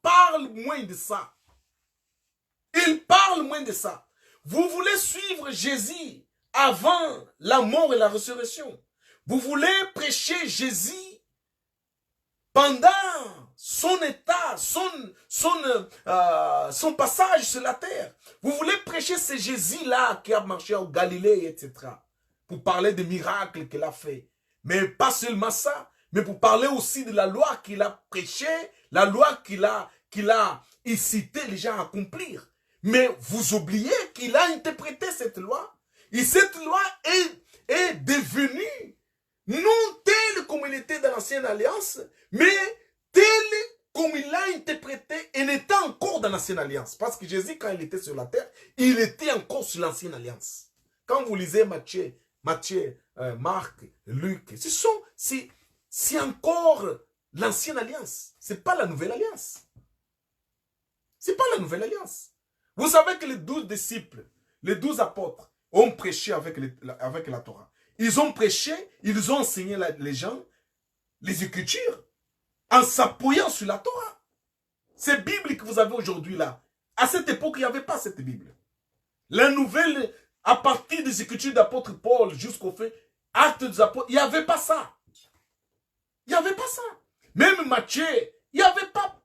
parlent moins de ça. Ils parlent moins de ça. Vous voulez suivre Jésus avant la mort et la résurrection. Vous voulez prêcher Jésus pendant son état, son passage sur la terre. Vous voulez prêcher ce Jésus-là qui a marché au Galilée, etc. Pour parler des miracles qu'il a fait. Mais pas seulement ça, mais pour parler aussi de la loi qu'il a prêchée, la loi qu'il a incité les gens à accomplir. Mais vous oubliez qu'il a interprété cette loi. Et cette loi est devenue non telle comme elle était dans l'ancienne alliance, mais telle comme il l'a interprété, elle était encore dans l'ancienne alliance. Parce que Jésus, quand il était sur la terre, il était encore sur l'ancienne alliance. Quand vous lisez Matthieu, Marc, Luc, c'est encore l'ancienne alliance. Ce n'est pas la nouvelle alliance. Ce n'est pas la nouvelle alliance. Vous savez que les 12 disciples, les 12 apôtres, ont prêché avec la Torah. Ils ont prêché, ils ont enseigné les gens les Écritures en s'appuyant sur la Torah. Ces Bibles que vous avez aujourd'hui là, à cette époque, il n'y avait pas cette Bible. La nouvelle, à partir des Écritures d'apôtre Paul jusqu'au fait, actes des apôtres, il n'y avait pas ça. Il n'y avait pas ça. Même Matthieu, il n'y avait pas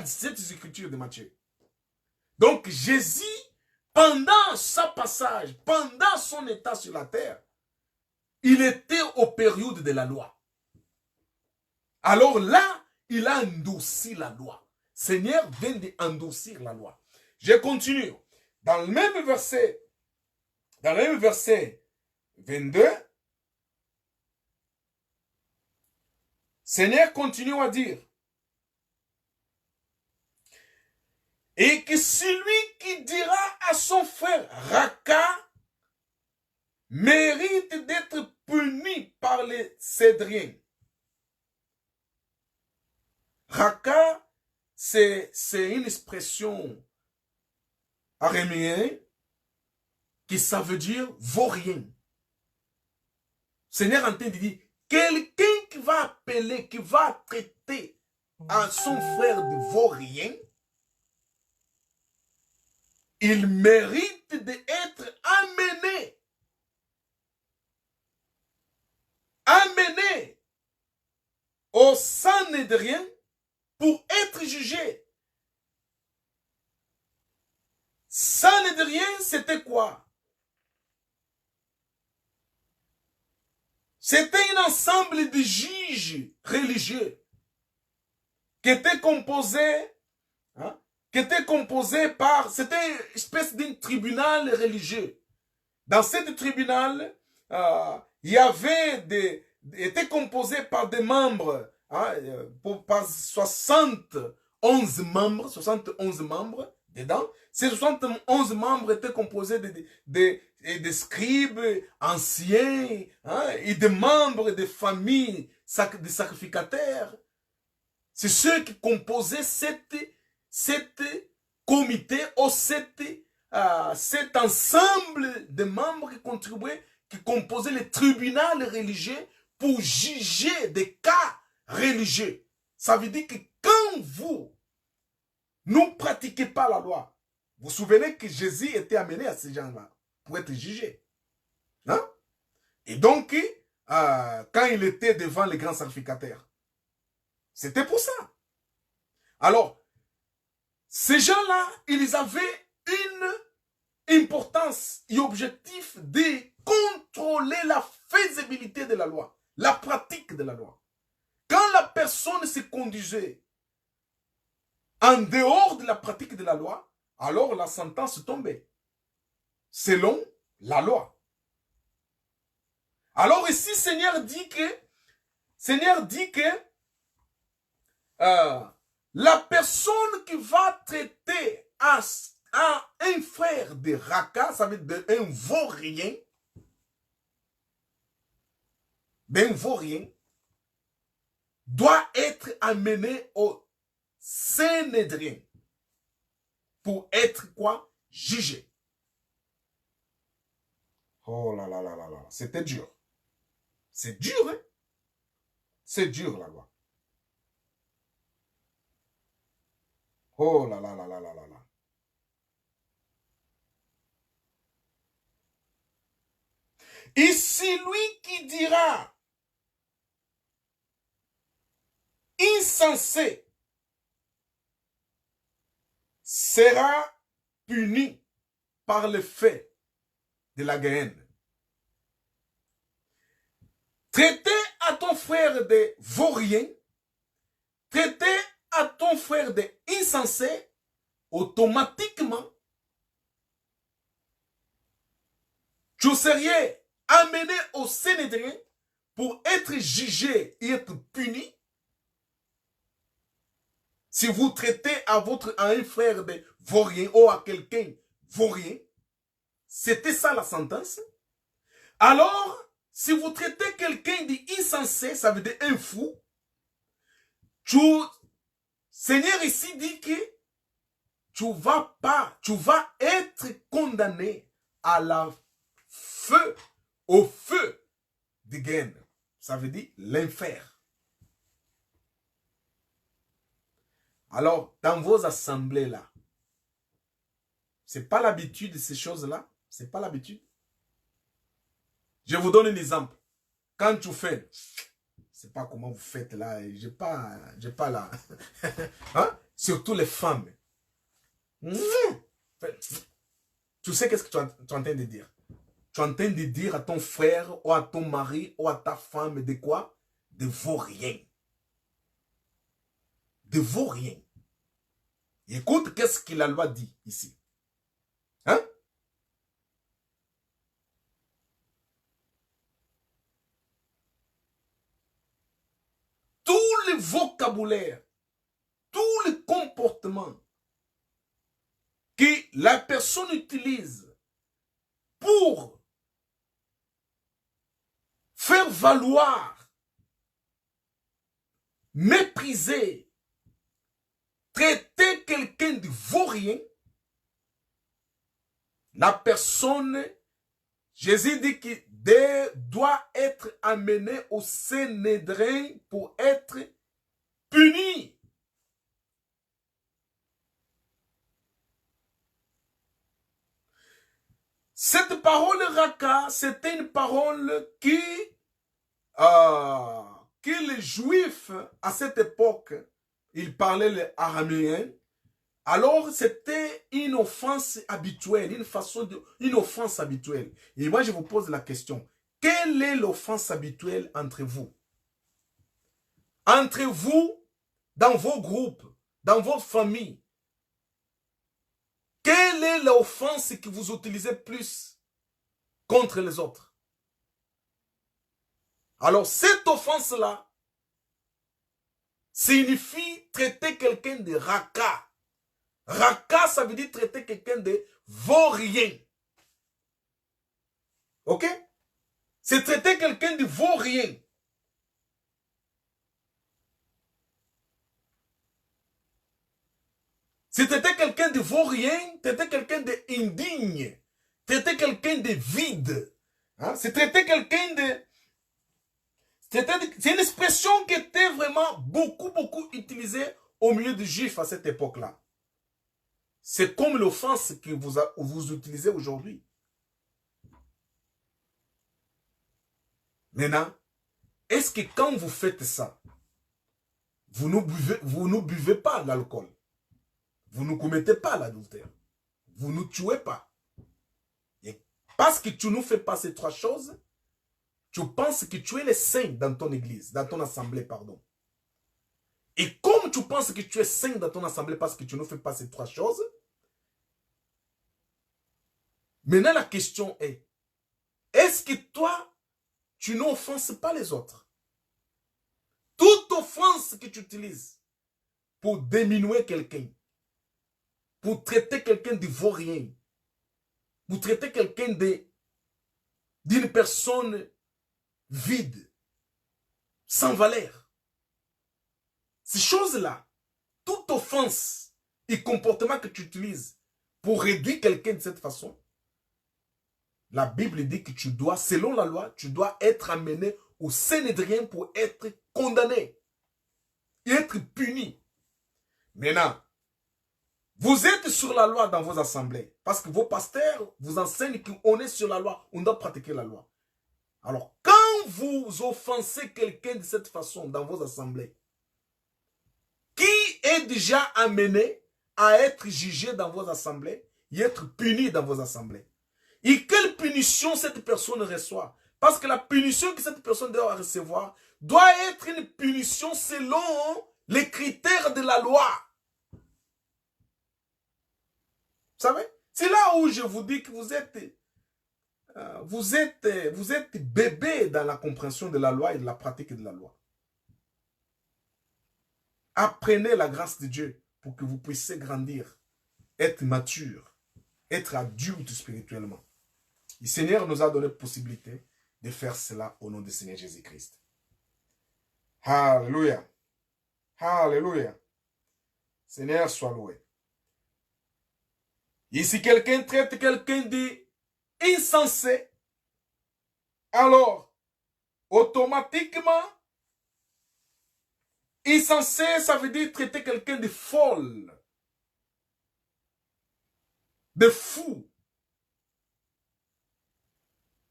cette Écriture de Matthieu. Donc Jésus, pendant sa passage, pendant son état sur la terre, il était aux périodes de la loi. Alors là, il a endurci la loi. Seigneur vient d'endurcir la loi. Je continue. Dans le même verset 22, Seigneur continue à dire, et que celui qui dira à son frère Raka mérite d'être puni par les Cédriens. Raka, c'est une expression araméenne qui ça veut dire vaurien. Seigneur en train de dire, quelqu'un qui va appeler, qui va traiter à son frère de vaurien, il mérite d'être amené au Sanhédrin pour être jugé. Sanhédrin, c'était quoi? C'était un ensemble de juges religieux qui était composé par, c'était une espèce d'un tribunal religieux. Dans ce tribunal, il y avait était composé par des membres, par 71 membres dedans. Ces 71 membres étaient composés de scribes anciens, et de membres de familles, de sacrificateurs. C'est ceux qui composaient cet comité ou cet ensemble de membres qui contribuaient, qui composaient le tribunal religieux pour juger des cas religieux. Ça veut dire que quand vous ne pratiquez pas la loi, vous vous souvenez que Jésus était amené à ces gens-là pour être jugé. Et donc, quand il était devant les grands sacrificateurs, C'était pour ça. Alors, ces gens-là, ils avaient une importance et objectif de contrôler la faisabilité de la loi, la pratique de la loi. Quand la personne se conduisait en dehors de la pratique de la loi, alors la sentence tombait, selon la loi. Alors ici, Seigneur dit que la personne qui va traiter un frère de raka, ça veut dire un vaurien, doit être amené au Sanhédrin pour être quoi? Jugé. Oh là là là là là, c'était dur. C'est dur, hein? C'est dur, la loi. Oh là là là là là là là. Ici, lui qui dira insensé sera puni par le fait de la Gehenna. Traiter à ton frère de vaurien, traiter à ton frère de insensé, automatiquement, tu serais amené au Sanhédrin pour être jugé et être puni. Si vous traitez à un frère de vaurien ou à quelqu'un vaurien, c'était ça la sentence. Alors, si vous traitez quelqu'un d'insensé, ça veut dire un fou, Seigneur ici dit que tu vas être condamné au feu de Gehenna. Ça veut dire l'enfer. Alors, dans vos assemblées-là, ce n'est pas l'habitude de ces choses-là. Ce n'est pas l'habitude. Je vous donne un exemple. Quand tu fais, je ne sais pas comment vous faites là, je n'ai pas là. Hein? Surtout les femmes. Tu sais qu'est-ce que tu es en train de dire? Tu es en train de dire à ton frère ou à ton mari ou à ta femme de quoi? De vaurien. De vaurien. Écoute qu'est-ce que la loi dit ici. Hein? Tout le vocabulaire, tout le comportement que la personne utilise pour faire valoir, mépriser, traiter quelqu'un de vaurien, la personne, Jésus dit qu'il doit être amené au Sanhédrin pour être puni. Cette parole raka, c'était une parole que les Juifs, à cette époque, ils parlaient l'araméen. Alors, c'était une offense habituelle, une offense habituelle. Et moi, je vous pose la question, quelle est l'offense habituelle entre vous? Entre vous, dans vos groupes, dans votre famille, quelle est l'offense que vous utilisez plus contre les autres? Alors, cette offense-là signifie traiter quelqu'un de raka. Raka, ça veut dire traiter quelqu'un de vaurien. Ok? C'est traiter quelqu'un de vaurien. C'est traiter quelqu'un de vaurien, traiter quelqu'un d'indigne, traiter quelqu'un de vide. Hein? C'est traiter quelqu'un de... C'est une expression qui était vraiment beaucoup utilisée au milieu des Juifs à cette époque-là. C'est comme l'offense que vous utilisez aujourd'hui. Maintenant, est-ce que quand vous faites ça, vous ne buvez pas l'alcool. Vous ne commettez pas l'adultère. Vous ne tuez pas. Et parce que tu ne fais pas ces trois choses, tu penses que tu es le saint dans ton église, dans ton assemblée, pardon. Et comme tu penses que tu es saint dans ton assemblée parce que tu ne fais pas ces trois choses, maintenant la question est, est-ce que toi, tu n'offenses pas les autres? Toute offense que tu utilises pour diminuer quelqu'un, pour traiter quelqu'un de vaurien, pour traiter quelqu'un d'une personne vide, sans valeur. Ces choses-là, toute offense et comportement que tu utilises pour réduire quelqu'un de cette façon, la Bible dit que tu dois, selon la loi, tu dois être amené au Sanhédrin pour être condamné et être puni. Maintenant, vous êtes sur la loi dans vos assemblées parce que vos pasteurs vous enseignent qu'on est sur la loi, on doit pratiquer la loi. Alors, quand vous offensez quelqu'un de cette façon dans vos assemblées, qui est déjà amené à être jugé dans vos assemblées et être puni dans vos assemblées? Et quelle punition cette personne reçoit? Parce que la punition que cette personne doit recevoir doit être une punition selon les critères de la loi. Vous savez? C'est là où je vous dis que vous êtes bébé dans la compréhension de la loi et de la pratique de la loi. Apprenez la grâce de Dieu pour que vous puissiez grandir, être mature, être adulte spirituellement. Le Seigneur nous a donné la possibilité de faire cela au nom du Seigneur Jésus-Christ. Alléluia. Alléluia. Seigneur soit loué. Et si quelqu'un traite quelqu'un d'insensé, alors, automatiquement, insensé, ça veut dire traiter quelqu'un de folle, de fou.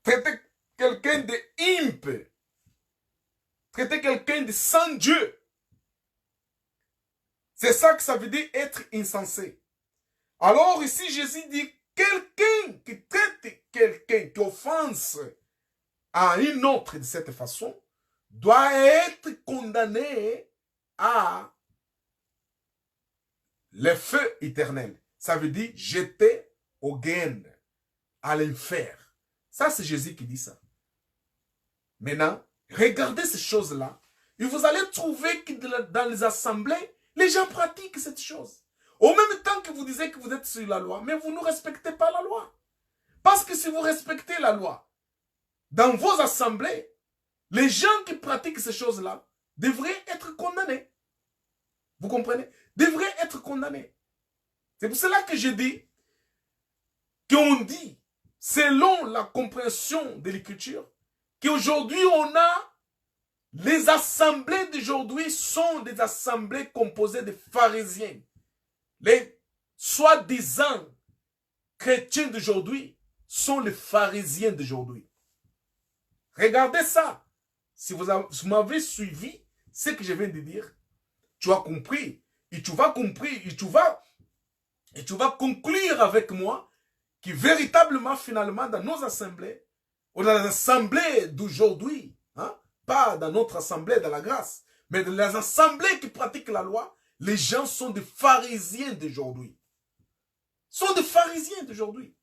Traiter quelqu'un de impe. Traiter quelqu'un de sans Dieu. C'est ça que ça veut dire être insensé. Alors ici, Jésus dit, quelqu'un qui traite quelqu'un, qui offense à une autre de cette façon, doit être condamné à le feu éternel. Ça veut dire jeter au gain, à l'enfer. Ça, c'est Jésus qui dit ça. Maintenant, regardez ces choses-là et vous allez trouver que dans les assemblées, les gens pratiquent cette chose. Au même temps que vous disiez que vous êtes sur la loi, mais vous ne respectez pas la loi. Parce que si vous respectez la loi, dans vos assemblées, les gens qui pratiquent ces choses-là devraient être condamnés. Vous comprenez? Devraient être condamnés. C'est pour cela que je dis qu'on dit, selon la compréhension de l'écriture, qu'aujourd'hui on a les assemblées d'aujourd'hui sont des assemblées composées de pharisiens. Les soi-disant chrétiens d'aujourd'hui sont les pharisiens d'aujourd'hui. Regardez ça. Si vous m'avez suivi, ce que je viens de dire, tu as compris. Et tu vas comprendre. Et tu vas conclure avec moi que véritablement, finalement, dans nos assemblées, ou dans les assemblées d'aujourd'hui, hein, pas dans notre assemblée, dans la grâce, mais dans les assemblées qui pratiquent la loi, les gens sont des pharisiens d'aujourd'hui. Sont des pharisiens d'aujourd'hui.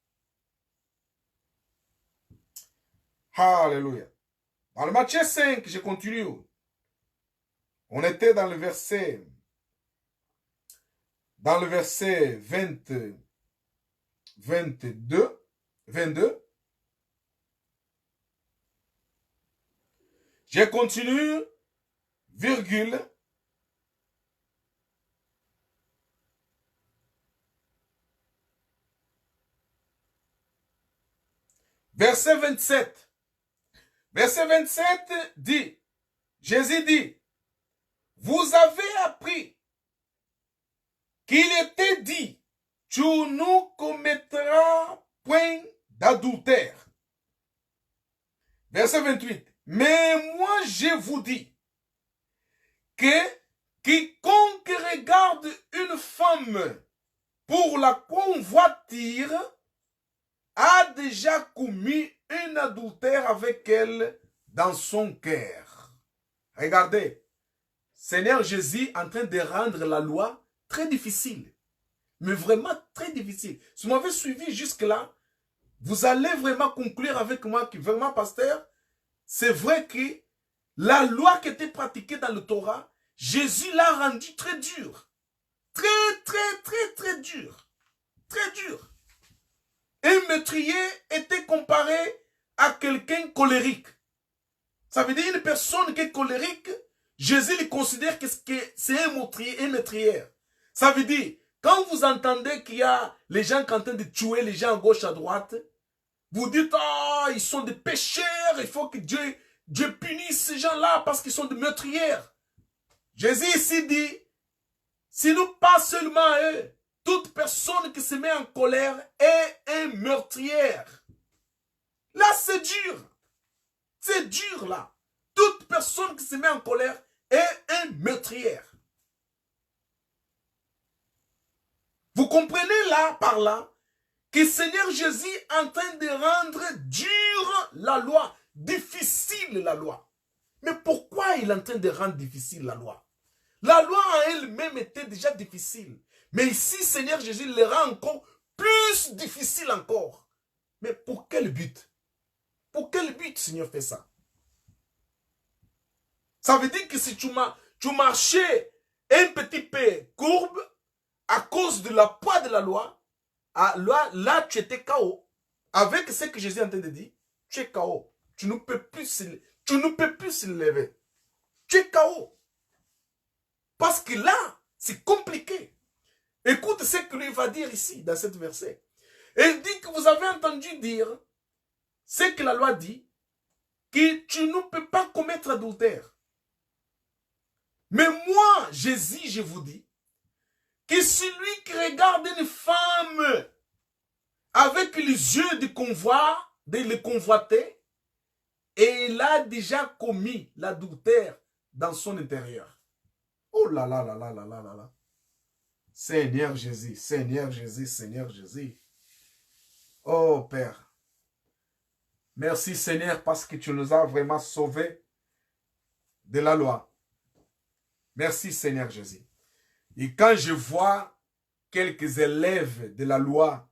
Alléluia. Dans le Matthieu 5, je continue. On était dans le verset 22. Je continue, virgule. Verset 27. Verset 27 dit, Jésus dit, vous avez appris qu'il était dit, tu ne commettras point d'adultère. Verset 28. Mais moi je vous dis que quiconque regarde une femme pour la convoitire a déjà commis un adultère avec elle dans son cœur. Regardez, Seigneur Jésus est en train de rendre la loi très difficile. Mais vraiment très difficile. Si vous m'avez suivi jusque-là, vous allez vraiment conclure avec moi que vraiment, pasteur, c'est vrai que la loi qui était pratiquée dans le Torah, Jésus l'a rendue très dure. Très dure. Très dure. Un meurtrier était comparé à quelqu'un colérique. Ça veut dire une personne qui est colérique, Jésus le considère que c'est un meurtrier, une meurtrière. Ça veut dire, quand vous entendez qu'il y a les gens qui sont en train de tuer les gens à gauche, à droite, vous dites, ah, ils sont des pécheurs, il faut que Dieu punisse ces gens-là parce qu'ils sont des meurtrières. Jésus ici dit, sinon pas seulement eux, toute personne qui se met en colère est un meurtrière. Là, c'est dur. C'est dur, là. Toute personne qui se met en colère est un meurtrière. Vous comprenez là, par là, que Seigneur Jésus est en train de rendre dure la loi, difficile la loi. Mais pourquoi il est en train de rendre difficile la loi? La loi en elle-même était déjà difficile. Mais ici, Seigneur Jésus le rend encore plus difficile encore. Mais pour quel but? Pour quel but, Seigneur, fait ça? Ça veut dire que si tu marchais un petit peu courbe, à cause de la poids de la loi, là, tu étais KO. Avec ce que Jésus est en train de dire, tu es KO. Tu ne peux plus se lever. Tu es KO. Parce que là, c'est compliqué. Écoute ce que lui va dire ici, dans cette verset. Il dit que vous avez entendu dire ce que la loi dit, que tu ne peux pas commettre adultère. Mais moi, Jésus, je vous dis, que celui qui regarde une femme avec les yeux de le convoiter, et il a déjà commis l'adultère dans son intérieur. Oh là là là là là là là là. Seigneur Jésus, Seigneur Jésus, Seigneur Jésus. Oh Père. Merci Seigneur parce que tu nous as vraiment sauvés de la loi. Merci Seigneur Jésus. Et quand je vois quelques élèves de la loi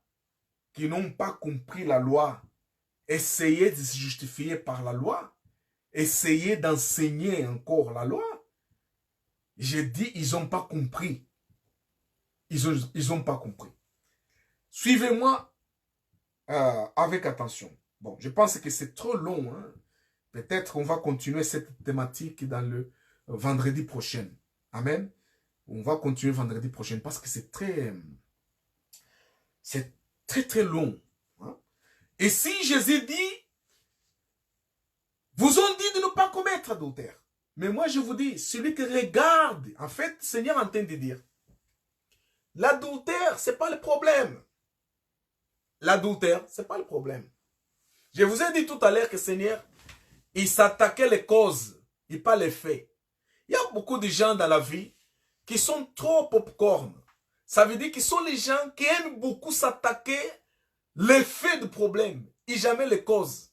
qui n'ont pas compris la loi, essayer de se justifier par la loi, essayer d'enseigner encore la loi, je dis, ils n'ont pas compris. Ils n'ont pas compris. Suivez-moi avec attention. Bon, je pense que c'est trop long. Hein? Peut-être qu'on va continuer cette thématique dans le vendredi prochain. Amen. On va continuer vendredi prochain parce que c'est très long. Hein? Et si Jésus dit, vous ont dit de ne pas commettre adultère. Mais moi je vous dis, celui qui regarde, en fait, le Seigneur est en train de dire, l'adultère, ce n'est pas le problème. L'adultère, ce n'est pas le problème. Je vous ai dit tout à l'heure que le Seigneur, il s'attaquait les causes et pas les faits. Il y a beaucoup de gens dans la vie qui sont trop popcorn. Ça veut dire qu'ils sont les gens qui aiment beaucoup s'attaquer les faits du problème et jamais les causes.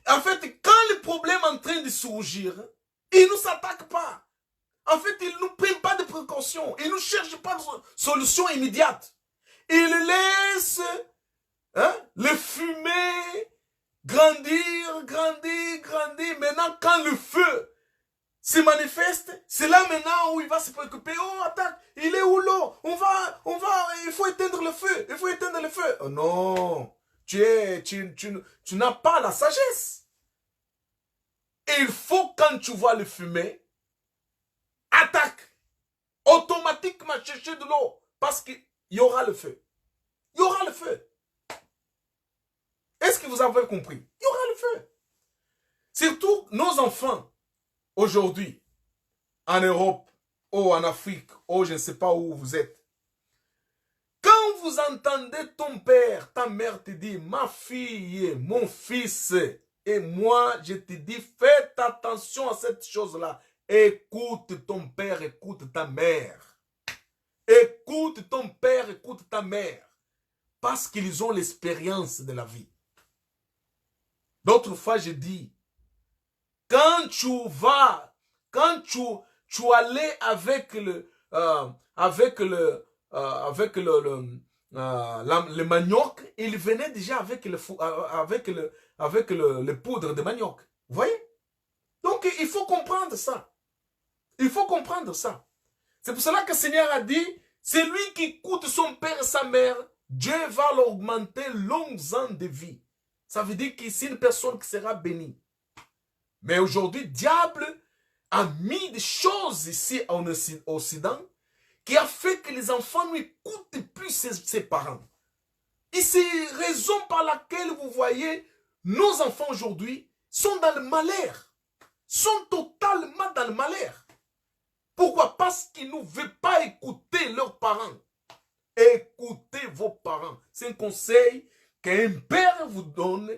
En fait, quand le problème est en train de surgir, ils ne s'attaquent pas. En fait, ils ne prennent pas de précautions. Ils ne cherchent pas de solution immédiate. Ils laissent le fumer grandir. Maintenant, quand le feu se manifeste, c'est là maintenant où il va se préoccuper. Oh, attends, il est où l'eau? Il faut éteindre le feu. Oh non, tu n'as pas la sagesse. Et il faut, quand tu vois le fumer, attaque. Automatiquement chercher de l'eau. Parce qu'il y aura le feu. Il y aura le feu. Est-ce que vous avez compris? Il y aura le feu. Surtout nos enfants. Aujourd'hui, en Europe, ou en Afrique, ou je ne sais pas où vous êtes, quand vous entendez ton père, ta mère te dire, ma fille, mon fils, et moi, je te dis, faites attention à cette chose-là, Écoute ton père, écoute ta mère. Écoute ton père, écoute ta mère. Parce qu'ils ont l'expérience de la vie. D'autres fois, je dis, quand tu allais avec le manioc, il venait déjà avec le poudre de manioc. Vous voyez? Donc, il faut comprendre ça. Il faut comprendre ça. C'est pour cela que le Seigneur a dit, c'est lui qui écoute son père et sa mère, Dieu va l'augmenter longs ans de vie. Ça veut dire que c'est une personne qui sera bénie. Mais aujourd'hui, diable a mis des choses ici en Occident qui a fait que les enfants n'écoutent plus ses parents. Et c'est la raison par laquelle vous voyez, nos enfants aujourd'hui sont dans le malheur. Sont totalement dans le malheur. Pourquoi? Parce qu'ils ne veulent pas écouter leurs parents. Écoutez vos parents. C'est un conseil qu'un père vous donne.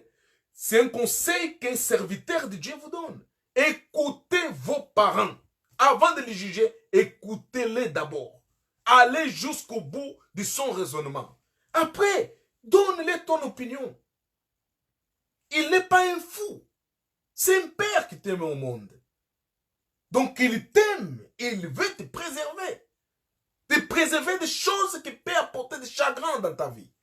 C'est un conseil qu'un serviteur de Dieu vous donne. Écoutez vos parents. Avant de les juger, écoutez-les d'abord. Allez jusqu'au bout de son raisonnement. Après, donne-les ton opinion. Il n'est pas un fou. C'est un père qui t'aime au monde. Donc il t'aime et il veut te préserver. Te préserver des choses qui peuvent apporter des chagrins dans ta vie.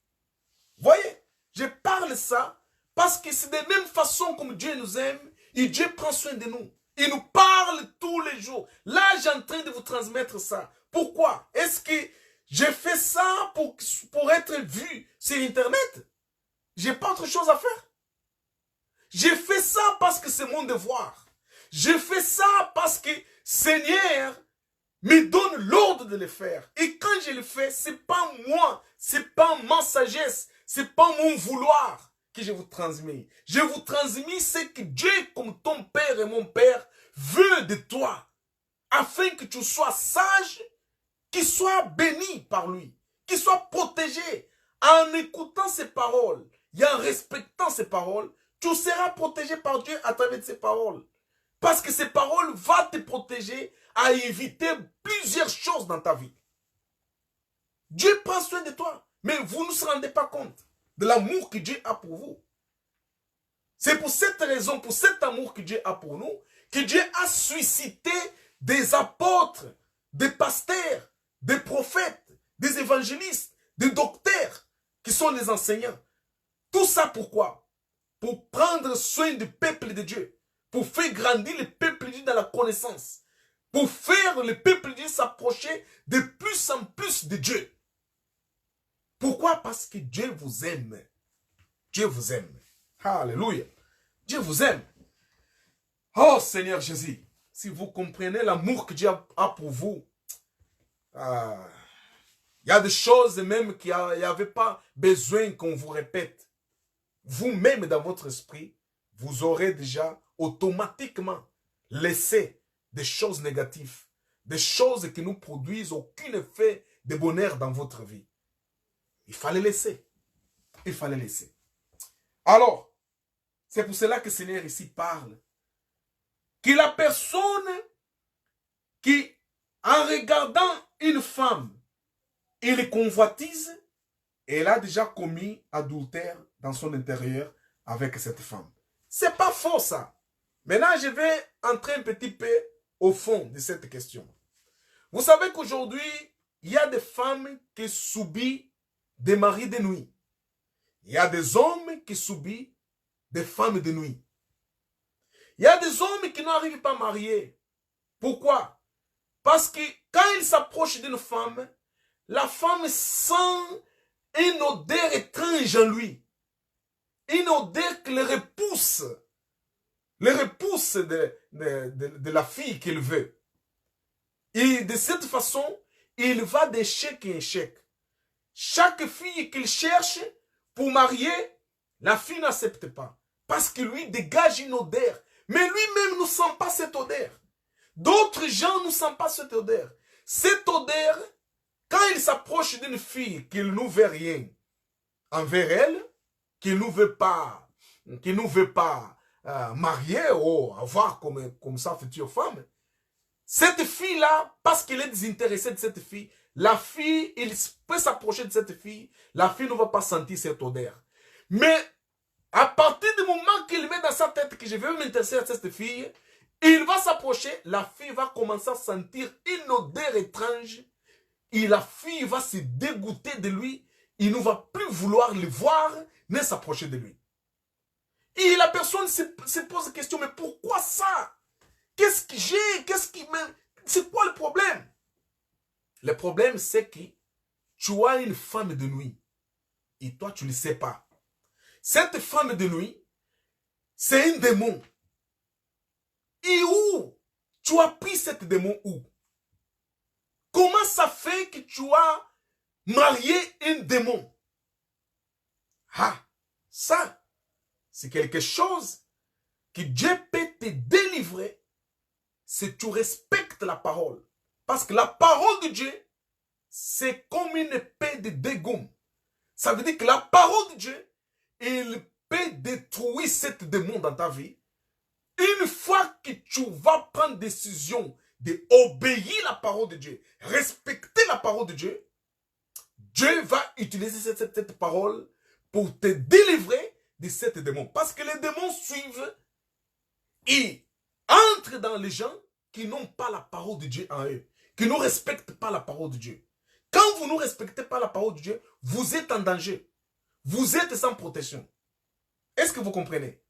Voyez, je parle ça parce que c'est de la même façon comme Dieu nous aime et Dieu prend soin de nous. Il nous parle tous les jours. Là, j'ai en train de vous transmettre ça. Pourquoi? Est-ce que j'ai fait ça pour être vu sur Internet? J'ai pas autre chose à faire. J'ai fait ça parce que c'est mon devoir. J'ai fait ça parce que Seigneur me donne l'ordre de le faire. Et quand je le fais, c'est pas moi, c'est pas ma sagesse, c'est pas mon vouloir que je vous transmets. Je vous transmets ce que Dieu, comme ton père et mon père, veut de toi. Afin que tu sois sage, qu'il soit béni par lui, qu'il soit protégé. En écoutant ses paroles et en respectant ses paroles, tu seras protégé par Dieu à travers ses paroles. Parce que ces paroles vont te protéger à éviter plusieurs choses dans ta vie. Dieu prend soin de toi, mais vous ne vous rendez pas compte de l'amour que Dieu a pour vous. C'est pour cette raison, pour cet amour que Dieu a pour nous, que Dieu a suscité des apôtres, des pasteurs, des prophètes, des évangélistes, des docteurs, qui sont les enseignants. Tout ça pourquoi? Pour prendre soin du peuple de Dieu. Pour faire grandir le peuple de Dieu dans la connaissance. Pour faire le peuple de Dieu s'approcher de plus en plus de Dieu. Pourquoi? Parce que Dieu vous aime. Dieu vous aime. Alléluia. Dieu vous aime. Oh Seigneur Jésus, si vous comprenez l'amour que Dieu a pour vous, il y a des choses même qu'il n'y avait pas besoin qu'on vous répète. Vous-même dans votre esprit, vous aurez déjà automatiquement laissé des choses négatives, des choses qui ne produisent aucun effet de bonheur dans votre vie. Il fallait laisser. Il fallait laisser. Alors, c'est pour cela que le Seigneur ici parle. Que la personne qui, en regardant une femme, il convoitise, elle a déjà commis adultère dans son intérieur avec cette femme. C'est pas faux ça. Maintenant, je vais entrer un petit peu au fond de cette question. Vous savez qu'aujourd'hui, il y a des femmes qui subissent des maris de nuit. Il y a des hommes qui subissent des femmes de nuit. Il y a des hommes qui n'arrivent pas à marier. Pourquoi? Parce que quand ils s'approchent d'une femme, la femme sent une odeur étrange en lui. Une odeur qui le repousse de la fille qu'il veut. Et de cette façon, il va d'échec en échec. Chaque fille qu'il cherche pour marier, la fille n'accepte pas. Parce que lui dégage une odeur. Mais lui-même ne sent pas cette odeur. D'autres gens ne sentent pas cette odeur. Cette odeur, quand il s'approche d'une fille qu'il ne veut rien envers elle, qu'il ne veut pas marier ou avoir comme sa future femme, Cette fille-là, parce qu'il est désintéressé de cette fille, la fille, il peut s'approcher de cette fille, la fille ne va pas sentir cette odeur. Mais à partir du moment qu'il met dans sa tête que je vais m'intéresser à cette fille, il va s'approcher, la fille va commencer à sentir une odeur étrange et la fille va se dégoûter de lui. Il ne va plus vouloir le voir ni s'approcher de lui. Et la personne se pose la question, mais pourquoi ça? Qu'est-ce que j'ai? C'est quoi le problème? Le problème, c'est que tu as une femme de nuit et toi, tu ne le sais pas. Cette femme de nuit, c'est un démon. Et où tu as pris cette démon où? Comment ça fait que tu as marié un démon? Ah, ça, c'est quelque chose que Dieu peut te délivrer si tu respectes la parole. Parce que la parole de Dieu, c'est comme une épée de dégomme. Ça veut dire que la parole de Dieu, il peut détruire cette démon dans ta vie. Une fois que tu vas prendre décision d'obéir la parole de Dieu, respecter la parole de Dieu, Dieu va utiliser cette parole pour te délivrer de cette démon. Parce que les démons suivent et entrent dans les gens qui n'ont pas la parole de Dieu en eux, qui ne respectent pas la parole de Dieu. Quand vous ne respectez pas la parole de Dieu, vous êtes en danger. Vous êtes sans protection. Est-ce que vous comprenez?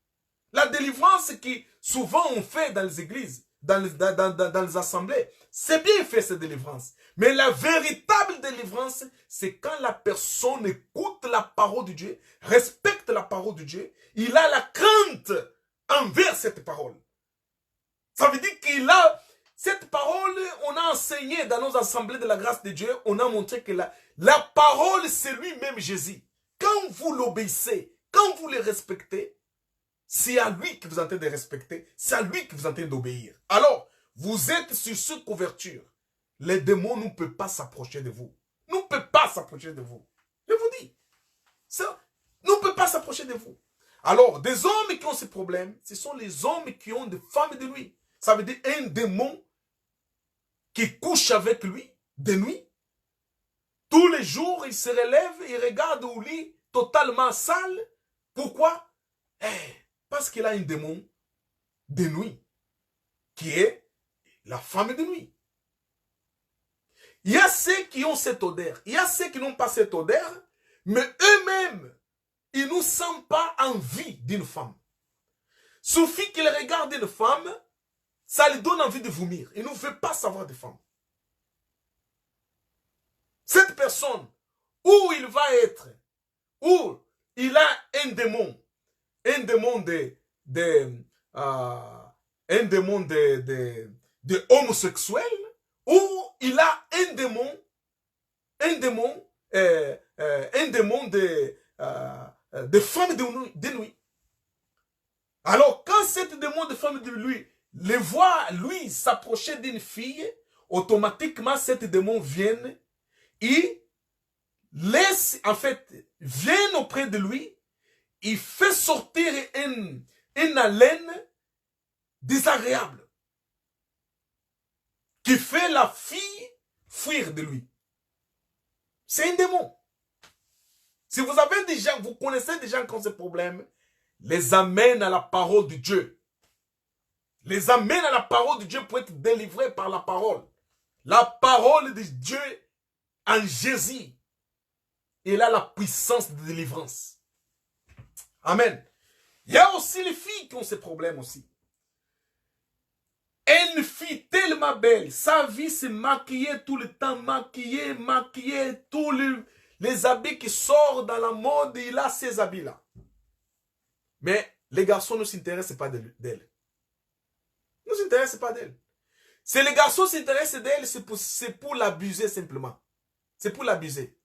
La délivrance qui souvent on fait dans les églises, dans les assemblées, c'est bien fait cette délivrance. Mais la véritable délivrance, c'est quand la personne écoute la parole de Dieu, respecte la parole de Dieu, il a la crainte envers cette parole. Ça veut dire qu'il a cette parole, on a enseigné dans nos assemblées de la grâce de Dieu, on a montré que la parole, c'est lui-même Jésus. Quand vous l'obéissez, quand vous le respectez, c'est à lui que vous êtes en train de respecter, c'est à lui que vous êtes en train d'obéir. Alors, vous êtes sur cette couverture. Les démons ne peuvent pas s'approcher de vous. Ne peuvent pas s'approcher de vous. Je vous dis. Ça ne peut pas s'approcher de vous. Alors, des hommes qui ont ces problèmes, ce sont les hommes qui ont des femmes de nuit. Ça veut dire un démon qui couche avec lui de nuit. Tous les jours, il se relève, il regarde au lit totalement sale. Pourquoi? Parce qu'il a un démon de nuit, qui est la femme de nuit. Il y a ceux qui ont cette odeur, il y a ceux qui n'ont pas cette odeur, mais eux-mêmes, ils ne sentent pas envie d'une femme. Suffit qu'ils regardent une femme, ça lui donne envie de vomir. Il ne veut pas savoir de femme. Cette personne, où il va être, où il a un démon de homosexuel, ou il a un démon de femme de nuit. Alors, quand cette démon de femme de nuit le voit, lui, s'approcher d'une fille, automatiquement, cette démon vient et laisse, en fait, vient auprès de lui, il fait sortir une haleine désagréable qui fait la fille fuir de lui. C'est un démon. Si vous avez des gens, vous connaissez des gens qui ont ce problème, les amène à la parole de Dieu. Les amène à la parole de Dieu pour être délivrés par la parole. La parole de Dieu en Jésus. Il a la puissance de délivrance. Amen. Il y a aussi les filles qui ont ces problèmes aussi. Une fille tellement belle, sa vie c'est maquiller tout le temps, maquiller, tous les habits qui sortent dans la mode, il a ces habits-là. Mais les garçons ne s'intéressent pas d'elle. Ne s'intéressent pas d'elle. Si les garçons s'intéressent d'elle, c'est pour l'abuser simplement. C'est pour l'abuser.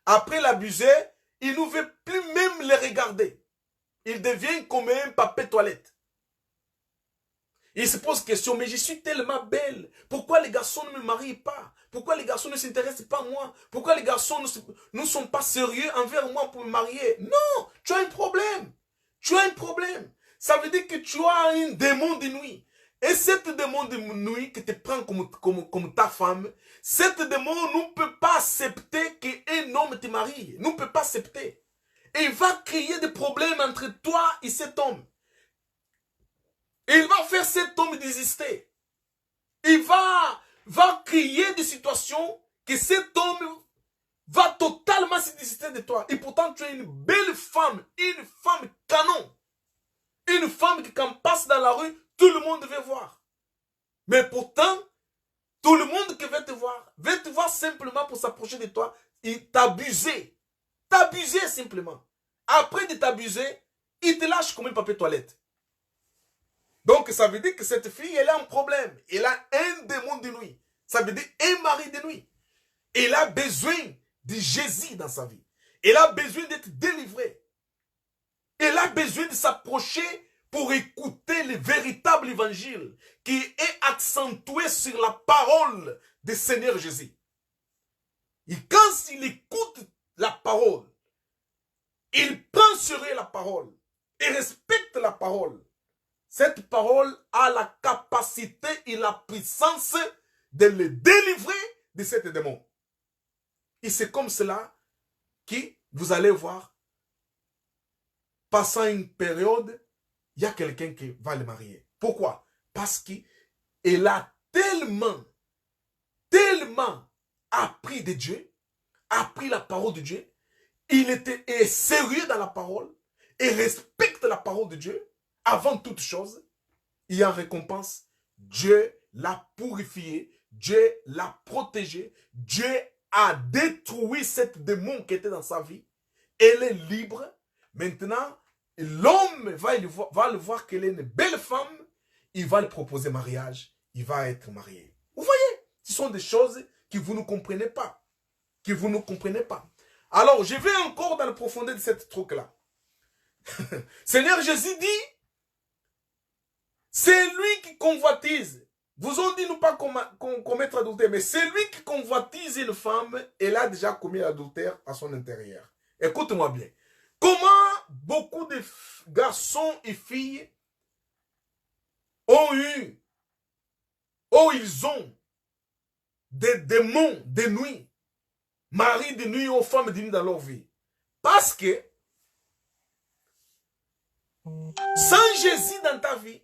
Après l'abuser, il ne veut plus même les regarder. Il devient comme un papier toilette. Il se pose question, mais je suis tellement belle. Pourquoi les garçons ne me marient pas? Pourquoi les garçons ne s'intéressent pas à moi? Pourquoi les garçons ne sont pas sérieux envers moi pour me marier? Non, tu as un problème. Tu as un problème. Ça veut dire que tu as un démon de nuit. Et cette démon de nuit qui te prend comme ta femme, cette démon ne peut pas accepter qu'un homme te marie. Ne peut pas accepter. Et il va créer des problèmes entre toi et cet homme. Et il va faire cet homme désister. Il va créer des situations que cet homme va totalement se désister de toi. Et pourtant, tu es une belle femme, une femme canon. Une femme qui, quand passe dans la rue, tout le monde veut voir. Mais pourtant, tout le monde qui veut te voir simplement pour s'approcher de toi, il t'abuser. T'abuser simplement. Après de t'abuser, il te lâche comme un papier toilette. Donc, ça veut dire que cette fille, elle a un problème. Elle a un démon de nuit. Ça veut dire un mari de nuit. Elle a besoin de Jésus dans sa vie. Elle a besoin d'être délivrée. Elle a besoin de s'approcher pour écouter le véritable évangile qui est accentué sur la parole du Seigneur Jésus. Et quand il écoute la parole, il prend sur elle la parole et respecte la parole. Cette parole a la capacité et la puissance de le délivrer de cette démon. Et c'est comme cela que vous allez voir, passant une période, il y a quelqu'un qui va le marier. Pourquoi? Parce qu'il a tellement appris de Dieu, appris la parole de Dieu, il est sérieux dans la parole et respecte la parole de Dieu. Avant toute chose, il y a une récompense. Dieu l'a purifié, Dieu l'a protégé, Dieu a détruit cette démon qui était dans sa vie. Elle est libre. Maintenant, l'homme va le voir qu'elle est une belle femme, il va lui proposer mariage, il va être marié. Vous voyez, ce sont des choses que vous ne comprenez pas. Que vous ne comprenez pas. Alors, je vais encore dans la profondeur de cette truc-là. Seigneur Jésus dit, c'est lui qui convoitise. Vous ont dit ne pas commettre adultère, mais c'est lui qui convoitise une femme, elle a déjà commis l'adultère à son intérieur. Écoute-moi bien. Comment beaucoup de garçons et filles ils ont des démons de nuit, maris de nuit ou femmes de nuit dans leur vie. Parce que sans Jésus dans ta vie,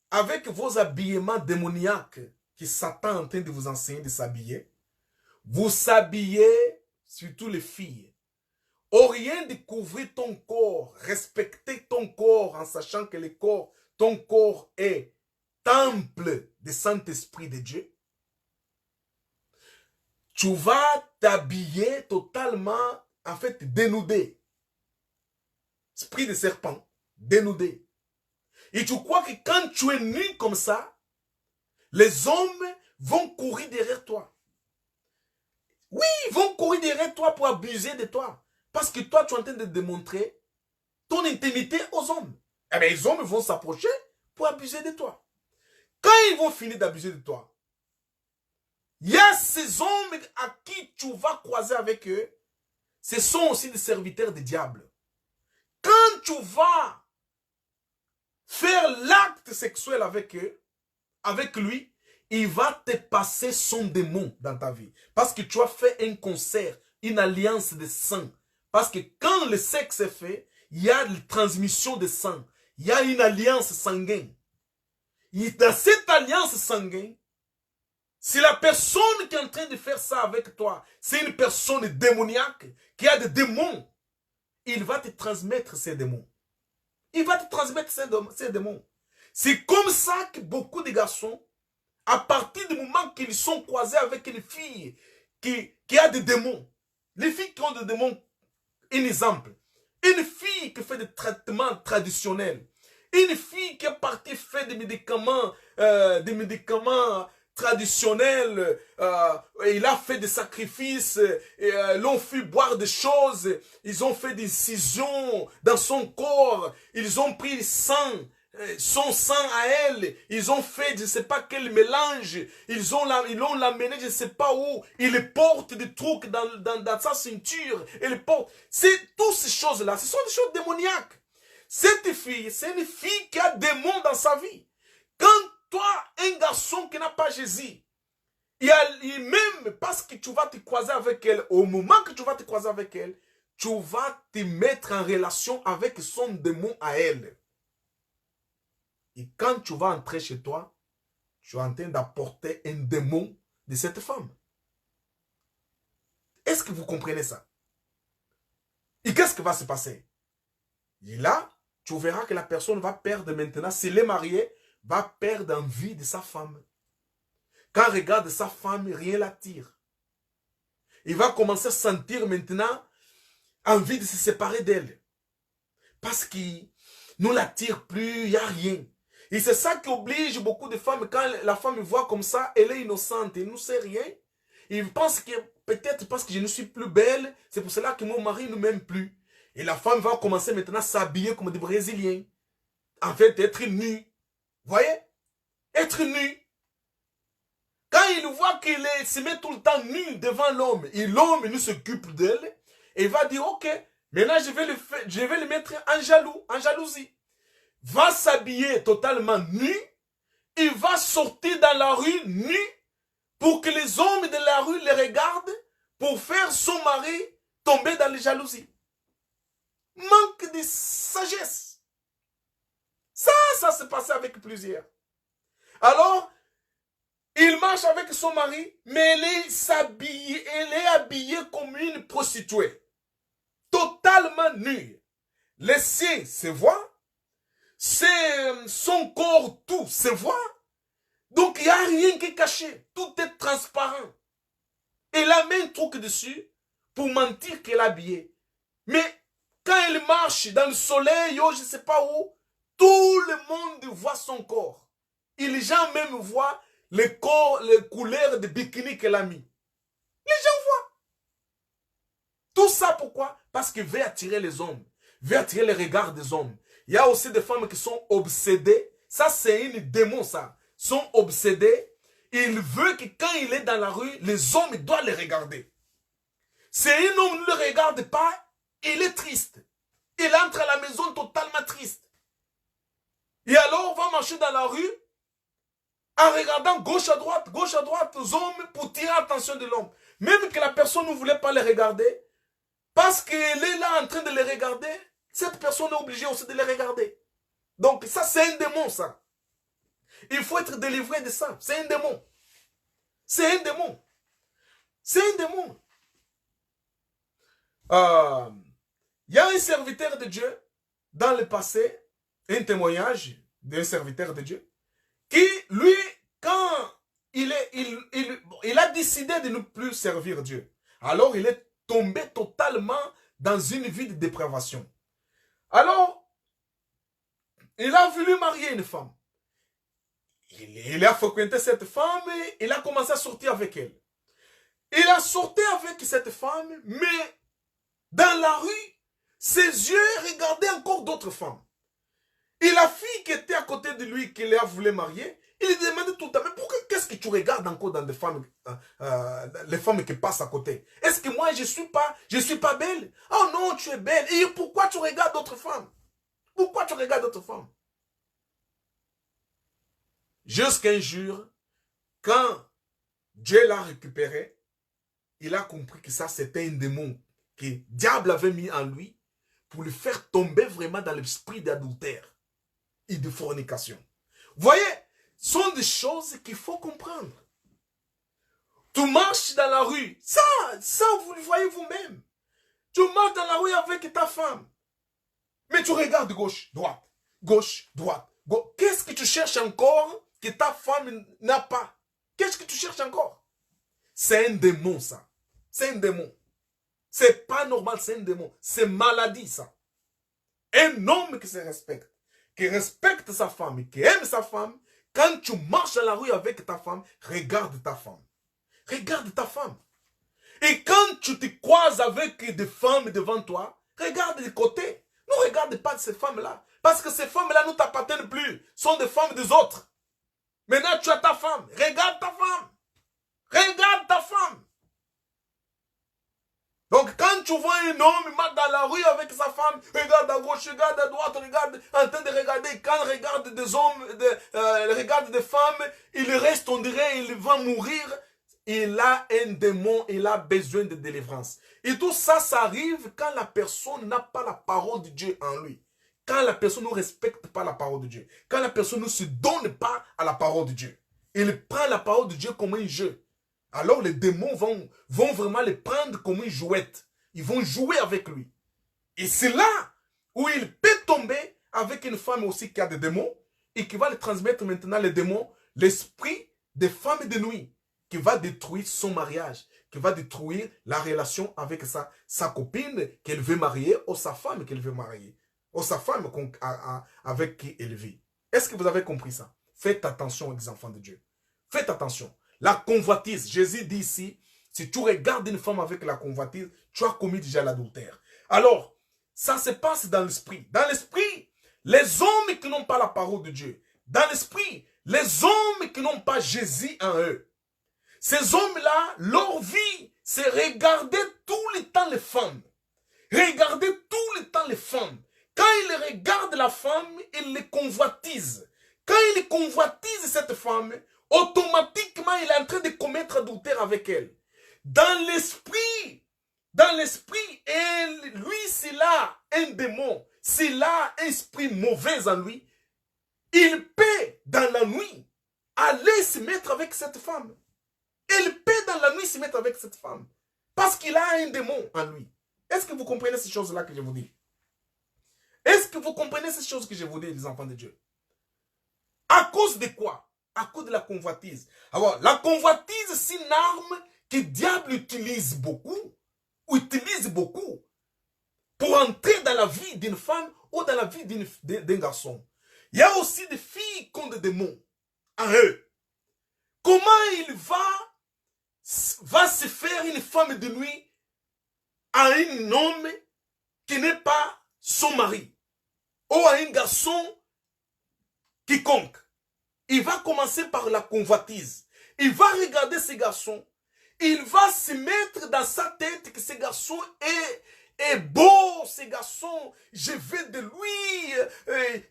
avec vos habillements démoniaques que Satan est en train de vous enseigner de s'habiller, vous s'habillez, surtout les filles, au rien de couvrir ton corps, respecter ton corps en sachant que ton corps est temple du Saint-Esprit de Dieu. Tu vas t'habiller totalement, en fait, dénudé. Esprit de serpent, dénudé. Et tu crois que quand tu es nu comme ça, les hommes vont courir derrière toi. Oui, ils vont courir derrière toi pour abuser de toi. Parce que toi, tu es en train de démontrer ton intimité aux hommes. Eh bien, les hommes vont s'approcher pour abuser de toi. Quand ils vont finir d'abuser de toi, il y a ces hommes à qui tu vas croiser avec eux. Ce sont aussi des serviteurs du diable. Quand tu vas faire l'acte sexuel avec eux, avec lui, il va te passer son démon dans ta vie. Parce que tu as fait un concert, une alliance de sang. Parce que quand le sexe est fait, il y a une transmission de sang. Il y a une alliance sanguine. Et dans cette alliance sanguine, si la personne qui est en train de faire ça avec toi, c'est une personne démoniaque, qui a des démons, il va te transmettre ces démons. Il va te transmettre ces démons. C'est comme ça que beaucoup de garçons, à partir du moment qu'ils sont croisés avec une fille qui a des démons, les filles qui ont des démons, un exemple, une fille qui fait des traitements traditionnels, une fille qui est partie faire des médicaments traditionnels, il a fait des sacrifices, l'ont fait boire des choses, ils ont fait des incisions dans son corps, ils ont pris le sang, son sang à elle, ils ont fait je ne sais pas quel mélange, ils l'ont l'amené je ne sais pas où, il porte des trucs dans sa ceinture, il porte, c'est toutes ces choses-là, ce sont des choses démoniaques. Cette fille, c'est une fille qui a des démons dans sa vie. Quand toi, un garçon qui n'a pas Jésus, même parce que tu vas te croiser avec elle, au moment que tu vas te croiser avec elle, tu vas te mettre en relation avec son démon à elle. Et quand tu vas entrer chez toi, tu es en train d'apporter un démon de cette femme. Est-ce que vous comprenez ça? Et qu'est-ce qui va se passer? Et là, tu verras que la personne va perdre maintenant, s'il est marié, va perdre envie de sa femme. Quand il regarde sa femme, rien l'attire. Il va commencer à sentir maintenant envie de se séparer d'elle. Parce qu'il ne l'attire plus, il n'y a rien. Et c'est ça qui oblige beaucoup de femmes, quand la femme voit comme ça, elle est innocente, elle ne sait rien. Il pense que peut-être parce que je ne suis plus belle, c'est pour cela que mon mari ne m'aime plus. Et la femme va commencer maintenant à s'habiller comme des Brésiliens. En fait, être nue. Vous voyez? Être nue. Quand il voit qu'il se met tout le temps nu devant l'homme, et l'homme ne s'occupe d'elle, il va dire, ok, maintenant je vais le mettre en jalousie. Va s'habiller totalement nu, il va sortir dans la rue nu, pour que les hommes de la rue le regardent, pour faire son mari tomber dans les jalousies. Manque de sagesse. Ça s'est passé avec plusieurs. Alors, il marche avec son mari, mais elle est habillée comme une prostituée. Totalement nue. Les seins se voient. Son corps, tout se voit. Donc, il n'y a rien qui est caché. Tout est transparent. Elle a mis un truc dessus pour mentir qu'elle est habillée. Mais quand elle marche dans le soleil, je ne sais pas où, tout le monde voit son corps. Et les gens même voient les couleurs de bikini qu'elle a mis. Les gens voient. Tout ça pourquoi? Parce qu'il veut attirer les hommes. Veut attirer les regards des hommes. Il y a aussi des femmes qui sont obsédées. Ça, c'est une démon, ça. Sont obsédés. Il veut que quand il est dans la rue, les hommes doivent les regarder. Si un homme ne le regarde pas, il est triste. Il entre à la maison totalement triste. Et alors, on va marcher dans la rue en regardant gauche à droite aux hommes pour tirer l'attention de l'homme. Même que la personne ne voulait pas les regarder, parce qu'elle est là en train de les regarder, cette personne est obligée aussi de les regarder. Donc ça, c'est un démon, ça. Il faut être délivré de ça. C'est un démon. C'est un démon. C'est un démon. Il y a un serviteur de Dieu dans le passé, un témoignage d'un serviteur de Dieu, qui, lui, quand il a décidé de ne plus servir Dieu, alors il est tombé totalement dans une vie de dépravation. Alors, il a voulu marier une femme. Il a fréquenté cette femme et il a commencé à sortir avec elle. Il a sorti avec cette femme, mais dans la rue, ses yeux regardaient encore d'autres femmes. Et la fille qui était à côté de lui, qu'il a voulu marier, il lui demandait tout le temps, mais pourquoi, qu'est-ce que tu regardes encore dans des femmes, les femmes qui passent à côté? Est-ce que moi, je suis pas belle? Oh non, tu es belle. Et pourquoi tu regardes d'autres femmes? Pourquoi tu regardes d'autres femmes? Jusqu'un jour, quand Dieu l'a récupéré, il a compris que ça, c'était un démon que le diable avait mis en lui pour le faire tomber vraiment dans l'esprit d'adultère et de fornication. Vous voyez, ce sont des choses qu'il faut comprendre. Tu marches dans la rue, ça vous le voyez vous-même. Tu marches dans la rue avec ta femme, mais tu regardes gauche, droite, gauche, droite. Qu'est-ce que tu cherches encore que ta femme n'a pas? Qu'est-ce que tu cherches encore? C'est un démon, ça. C'est un démon. C'est pas normal, c'est un démon. C'est maladie, ça. Un homme qui se respecte, qui respecte sa femme, qui aime sa femme, quand tu marches dans la rue avec ta femme, regarde ta femme. Regarde ta femme. Et quand tu te croises avec des femmes devant toi, regarde de côté. Ne regarde pas ces femmes-là. Parce que ces femmes-là ne t'appartiennent plus. Sont des femmes des autres. Maintenant, tu as ta femme. Regarde ta femme. Regarde ta femme. Donc, quand tu vois un homme marche dans la rue avec sa femme, regarde à gauche, regarde à droite, regarde, en train de regarder, quand il regarde des hommes, il regarde des femmes, il reste, on dirait, il va mourir. Il a un démon, il a besoin de délivrance. Et tout ça, ça arrive quand la personne n'a pas la parole de Dieu en lui. Quand la personne ne respecte pas la parole de Dieu. Quand la personne ne se donne pas à la parole de Dieu. Il prend la parole de Dieu comme un jeu. Alors les démons vont vraiment le prendre comme une jouette. Ils vont jouer avec lui. Et c'est là où il peut tomber avec une femme aussi qui a des démons et qui va le transmettre maintenant les démons, l'esprit des femmes de nuit, qui va détruire son mariage, qui va détruire la relation avec sa copine qu'elle veut marier ou sa femme qu'elle veut marier, ou sa femme avec qui elle vit. Est-ce que vous avez compris ça? Faites attention, les enfants de Dieu. Faites attention. La convoitise, Jésus dit ici, si tu regardes une femme avec la convoitise, tu as commis déjà l'adultère. Alors, ça se passe dans l'esprit. Dans l'esprit, les hommes qui n'ont pas la parole de Dieu. Dans l'esprit, les hommes qui n'ont pas Jésus en eux. Ces hommes-là, leur vie, c'est regarder tout le temps les femmes. Regarder tout le temps les femmes. Quand ils regardent la femme, ils les convoitisent. Quand ils convoitisent cette femme, automatiquement, il est en train de commettre adultère avec elle. Dans l'esprit, lui, s'il a un démon, s'il a un esprit mauvais en lui, il peut, dans la nuit, aller se mettre avec cette femme. Il peut, dans la nuit, se mettre avec cette femme. Parce qu'il a un démon en lui. Est-ce que vous comprenez ces choses-là que je vous dis? Est-ce que vous comprenez ces choses que je vous dis, les enfants de Dieu? À cause de quoi? À cause de la convoitise. Alors, la convoitise, c'est une arme que le diable utilise beaucoup, pour entrer dans la vie d'une femme ou dans la vie d'un garçon. Il y a aussi des filles qui ont des démons en eux. Comment il va se faire une femme de nuit à un homme qui n'est pas son mari ou à un garçon quiconque? Il va commencer par la convoitise. Il va regarder ce garçon. Il va se mettre dans sa tête que ce garçon est beau, ce garçon, je veux de lui,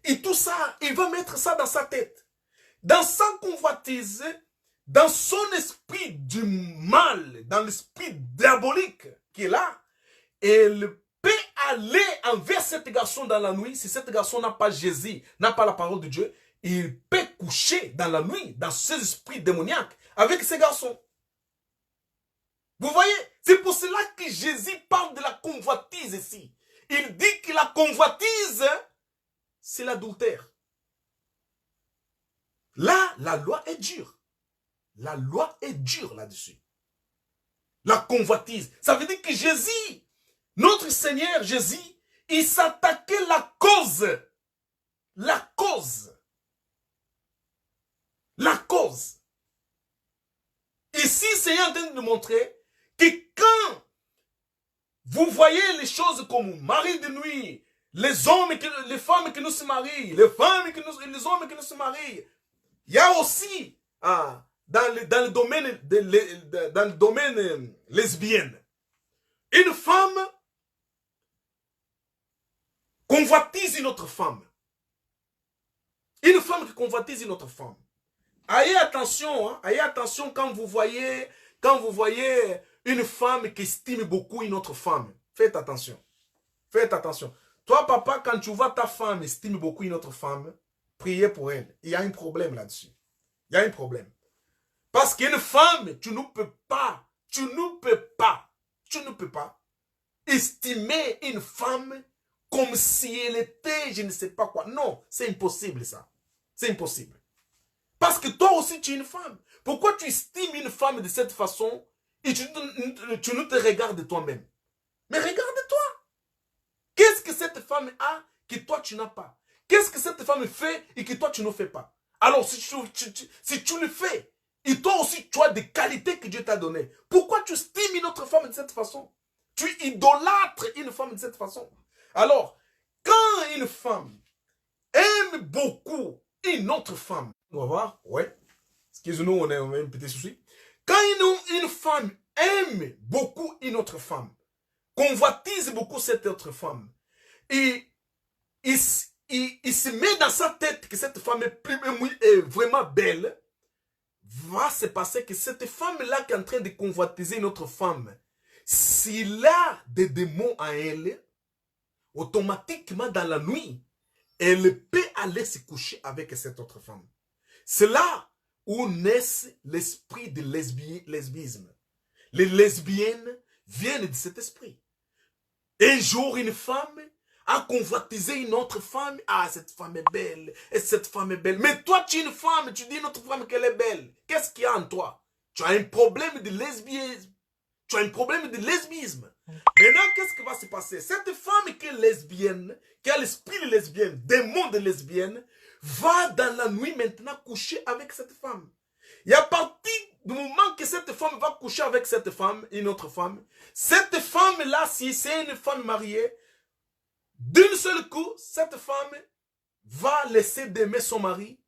et tout ça. Il va mettre ça dans sa tête. Dans sa convoitise, dans son esprit du mal, dans l'esprit diabolique qu'il a, il peut aller envers cet garçon dans la nuit. Si cet garçon n'a pas Jésus, n'a pas la parole de Dieu, il peut coucher dans la nuit, dans ses esprits démoniaques, avec ces garçons. Vous voyez, c'est pour cela que Jésus parle de la convoitise ici. Il dit que la convoitise, c'est l'adultère. Là, la loi est dure. La loi est dure là-dessus. La convoitise. Ça veut dire que Jésus, notre Seigneur Jésus, il s'attaquait la cause. La cause. La cause. Ici, c'est en train de montrer que quand vous voyez les choses comme mari de nuit, les femmes qui nous se marient, les hommes qui nous se marient, il y a aussi dans le domaine lesbien, une femme convoitise une autre femme. Une femme qui convoitise une autre femme. Ayez attention quand vous voyez une femme qui estime beaucoup une autre femme. Faites attention. Faites attention. Toi, papa, quand tu vois ta femme estime beaucoup une autre femme, priez pour elle. Il y a un problème là-dessus. Il y a un problème. Parce qu'une femme, tu ne peux pas estimer une femme comme si elle était, je ne sais pas quoi. Non, c'est impossible ça. C'est impossible. Parce que toi aussi, tu es une femme. Pourquoi tu estimes une femme de cette façon et tu ne te regardes toi-même? Mais regarde-toi. Qu'est-ce que cette femme a que toi, tu n'as pas? Qu'est-ce que cette femme fait et que toi, tu ne fais pas? Alors, si tu le fais, et toi aussi, tu as des qualités que Dieu t'a données, pourquoi tu estimes une autre femme de cette façon? Tu idolâtres une femme de cette façon. Alors, quand une femme aime beaucoup une autre femme, on va voir, ouais, excusez-nous, on a un petit souci. Quand une femme aime beaucoup une autre femme, convoitise beaucoup cette autre femme. Et il se met dans sa tête que cette femme est vraiment belle. Va se passer que cette femme-là qui est en train de convoitiser une autre femme, s'il a des démons en elle, automatiquement dans la nuit, elle peut aller se coucher avec cette autre femme. C'est là où naît l'esprit de lesbisme. Les lesbiennes viennent de cet esprit. Un jour, une femme a convoitisé une autre femme. Ah, cette femme est belle. Et cette femme est belle. Mais toi, tu es une femme. Tu dis à une autre femme qu'elle est belle. Qu'est-ce qu'il y a en toi? Tu as un problème de lesbianisme. Tu as un problème de lesbisme. Maintenant, qu'est-ce qui va se passer? Cette femme qui est lesbienne, qui a l'esprit de lesbienne, démon de lesbienne, va dans la nuit maintenant coucher avec cette femme. Et à partir du moment que cette femme va coucher avec cette femme, une autre femme, cette femme-là, si c'est une femme mariée, d'une seule coup, cette femme va laisser d'aimer son mari,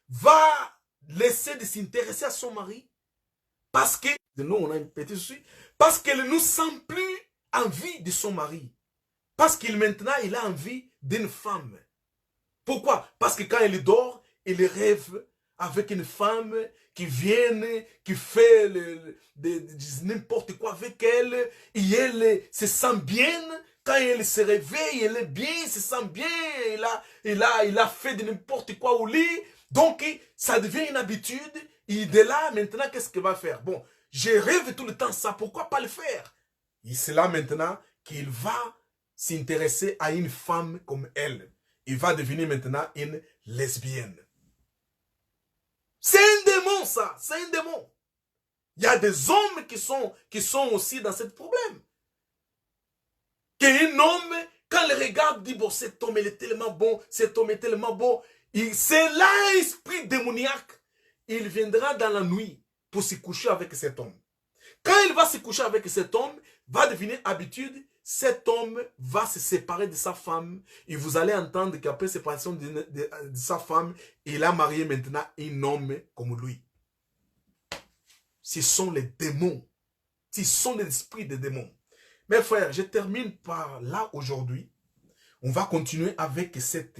va laisser de s'intéresser à son mari, parce que, nous on a une petite souci, parce qu'elle ne sent plus envie de son mari. Parce qu'il maintenant, il a envie d'une femme. Pourquoi? Parce que quand il dort, il rêve avec une femme qui vient, qui fait n'importe quoi avec elle, et elle se sent bien. Quand elle se réveille, elle est bien, elle se sent bien, il a fait de n'importe quoi au lit. Donc, ça devient une habitude. Et de là, maintenant, qu'est-ce qu'il va faire? Bon, je rêve tout le temps ça, pourquoi pas le faire? Et c'est là maintenant qu'il va s'intéresser à une femme comme elle. Il va devenir maintenant une lesbienne. C'est un démon, ça. C'est un démon. Il y a des hommes qui sont aussi dans ce problème. Qu'un homme, quand il regarde, dit, bon, cet homme, il est tellement bon, cet homme est tellement bon. C'est là un esprit démoniaque. Il viendra dans la nuit pour se coucher avec cet homme. Quand il va se coucher avec cet homme, va devenir habitude, cet homme va se séparer de sa femme. Et vous allez entendre qu'après séparation de sa femme, il a marié maintenant un homme comme lui. Ce sont les démons. Ce sont les esprits des démons. Mes frères, je termine par là aujourd'hui. On va continuer avec cette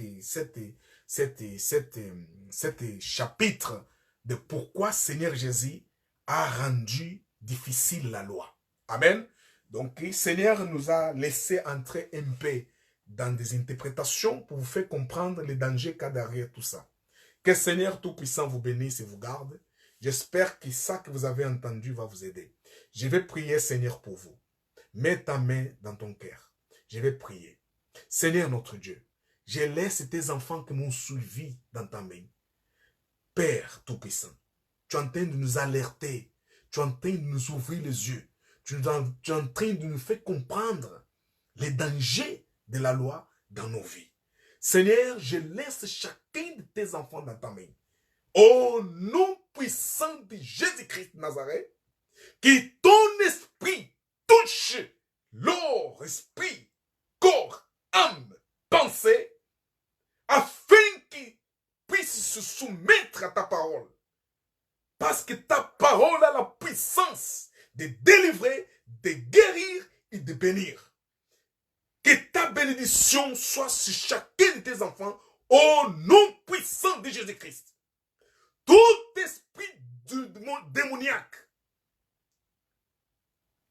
chapitre de pourquoi Seigneur Jésus a rendu difficile la loi. Amen. Donc, Seigneur nous a laissé entrer un peu dans des interprétations pour vous faire comprendre les dangers qu'il y a derrière tout ça. Que Seigneur Tout-Puissant vous bénisse et vous garde. J'espère que ça que vous avez entendu va vous aider. Je vais prier, Seigneur, pour vous. Mets ta main dans ton cœur. Je vais prier. Seigneur notre Dieu, je laisse tes enfants qui m'ont suivi dans ta main. Père Tout-Puissant, tu es en train de nous alerter. Tu es en train de nous ouvrir les yeux. Tu es en train de nous faire comprendre les dangers de la loi dans nos vies. Seigneur, je laisse chacun de tes enfants dans ta main. Au nom puissant de Jésus-Christ de Nazareth, que ton esprit touche leur esprit, corps, âme, pensée, afin qu'ils puissent se soumettre à ta parole. Parce que ta parole a la puissance de délivrer, de guérir et de bénir. Que ta bénédiction soit sur chacun de tes enfants au nom puissant de Jésus-Christ. Tout esprit démoniaque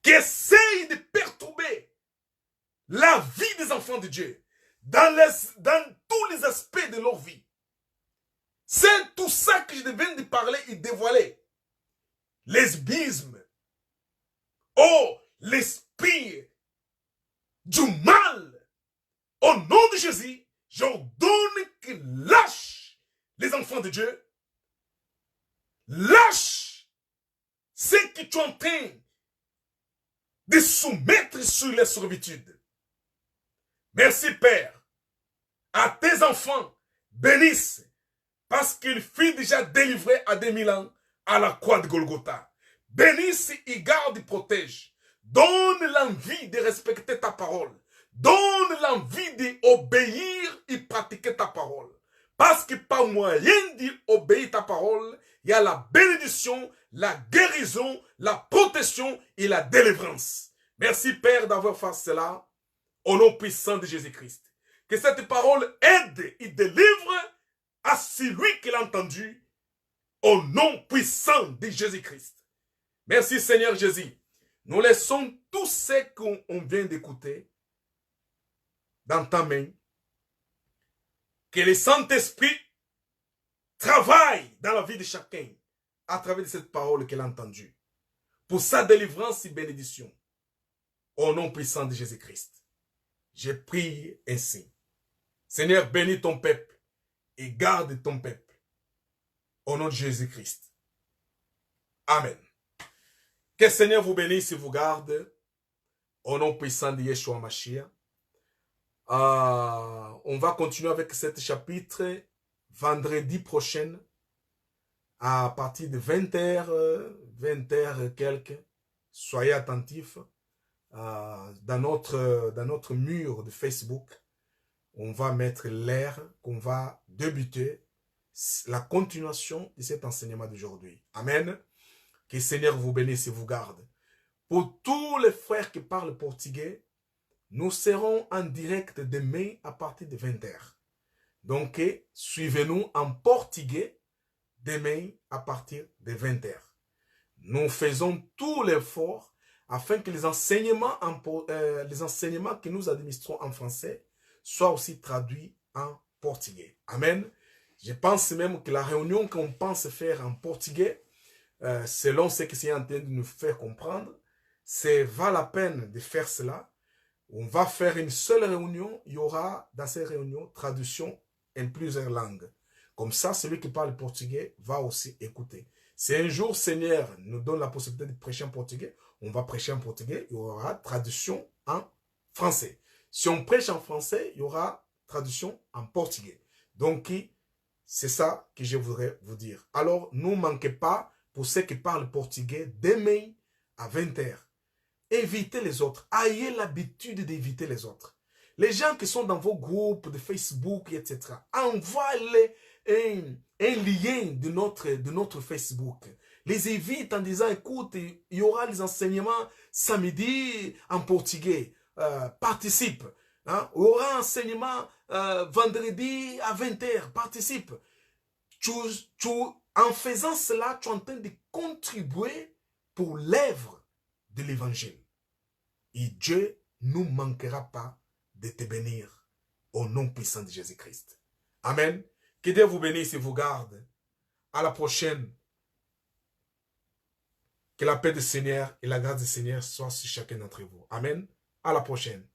qui essaye de perturber la vie des enfants de Dieu dans tous les aspects de leur vie. C'est tout ça que je viens de parler et dévoiler. Lesbisme. Oh, l'esprit du mal. Au nom de Jésus, j'ordonne qu'il lâche les enfants de Dieu. Lâche ce qui tu es en train de soumettre sur les servitudes. Merci Père. À tes enfants, bénisse, parce qu'il fut déjà délivré à 2000 ans à la croix de Golgotha. Bénisse et garde et protège. Donne l'envie de respecter ta parole. Donne l'envie d'obéir et pratiquer ta parole. Parce que par moyen d'obéir ta parole, il y a la bénédiction, la guérison, la protection et la délivrance. Merci, Père, d'avoir fait cela au nom puissant de Jésus-Christ. Que cette parole aide et délivre à celui qui l'a entendu au nom puissant de Jésus-Christ. Merci, Seigneur Jésus. Nous laissons tout ce qu'on vient d'écouter dans ta main. Que le Saint-Esprit travaille dans la vie de chacun à travers cette parole qu'il a entendue. Pour sa délivrance et bénédiction. Au nom puissant de Jésus-Christ. Je prie ainsi. Seigneur, bénis ton peuple et garde ton peuple. Au nom de Jésus-Christ. Amen. Que le Seigneur vous bénisse et vous garde. Au nom puissant de Yeshua Mashiach. On va continuer avec ce chapitre vendredi prochain à partir de 20h, 20h quelques. Soyez attentifs dans notre mur de Facebook. On va mettre l'air qu'on va débuter la continuation de cet enseignement d'aujourd'hui. Amen. Que le Seigneur vous bénisse et vous garde. Pour tous les frères qui parlent portugais, nous serons en direct demain à partir de 20h. Donc, suivez-nous en portugais demain à partir de 20h. Nous faisons tout l'effort afin que les enseignements que nous administrons en français soient aussi traduits en portugais. Amen. Je pense même que la réunion qu'on pense faire en portugais, selon ce que c'est en train de nous faire comprendre, c'est va la peine de faire cela. On va faire une seule réunion. Il y aura dans cette réunion traduction en plusieurs langues. Comme ça, celui qui parle portugais va aussi écouter. Si un jour, Seigneur nous donne la possibilité de prêcher en portugais, on va prêcher en portugais. Il y aura traduction en français. Si on prêche en français, il y aura traduction en portugais. Donc, c'est ça que je voudrais vous dire. Alors, ne manquez pas, pour ceux qui parlent portugais, demain à 20h. Évitez les autres. Ayez l'habitude d'éviter les autres. Les gens qui sont dans vos groupes de Facebook, etc., envoie-les un lien de notre Facebook. Les évite en disant, écoute, il y aura les enseignements samedi en portugais. Participe. Hein? Il y aura un enseignement vendredi à 20h. Participe. En faisant cela, tu es en train de contribuer pour l'œuvre de l'évangile. Et Dieu ne manquera pas de te bénir au nom puissant de Jésus-Christ. Amen. Que Dieu vous bénisse et vous garde. À la prochaine. Que la paix du Seigneur et la grâce du Seigneur soient sur chacun d'entre vous. Amen. À la prochaine.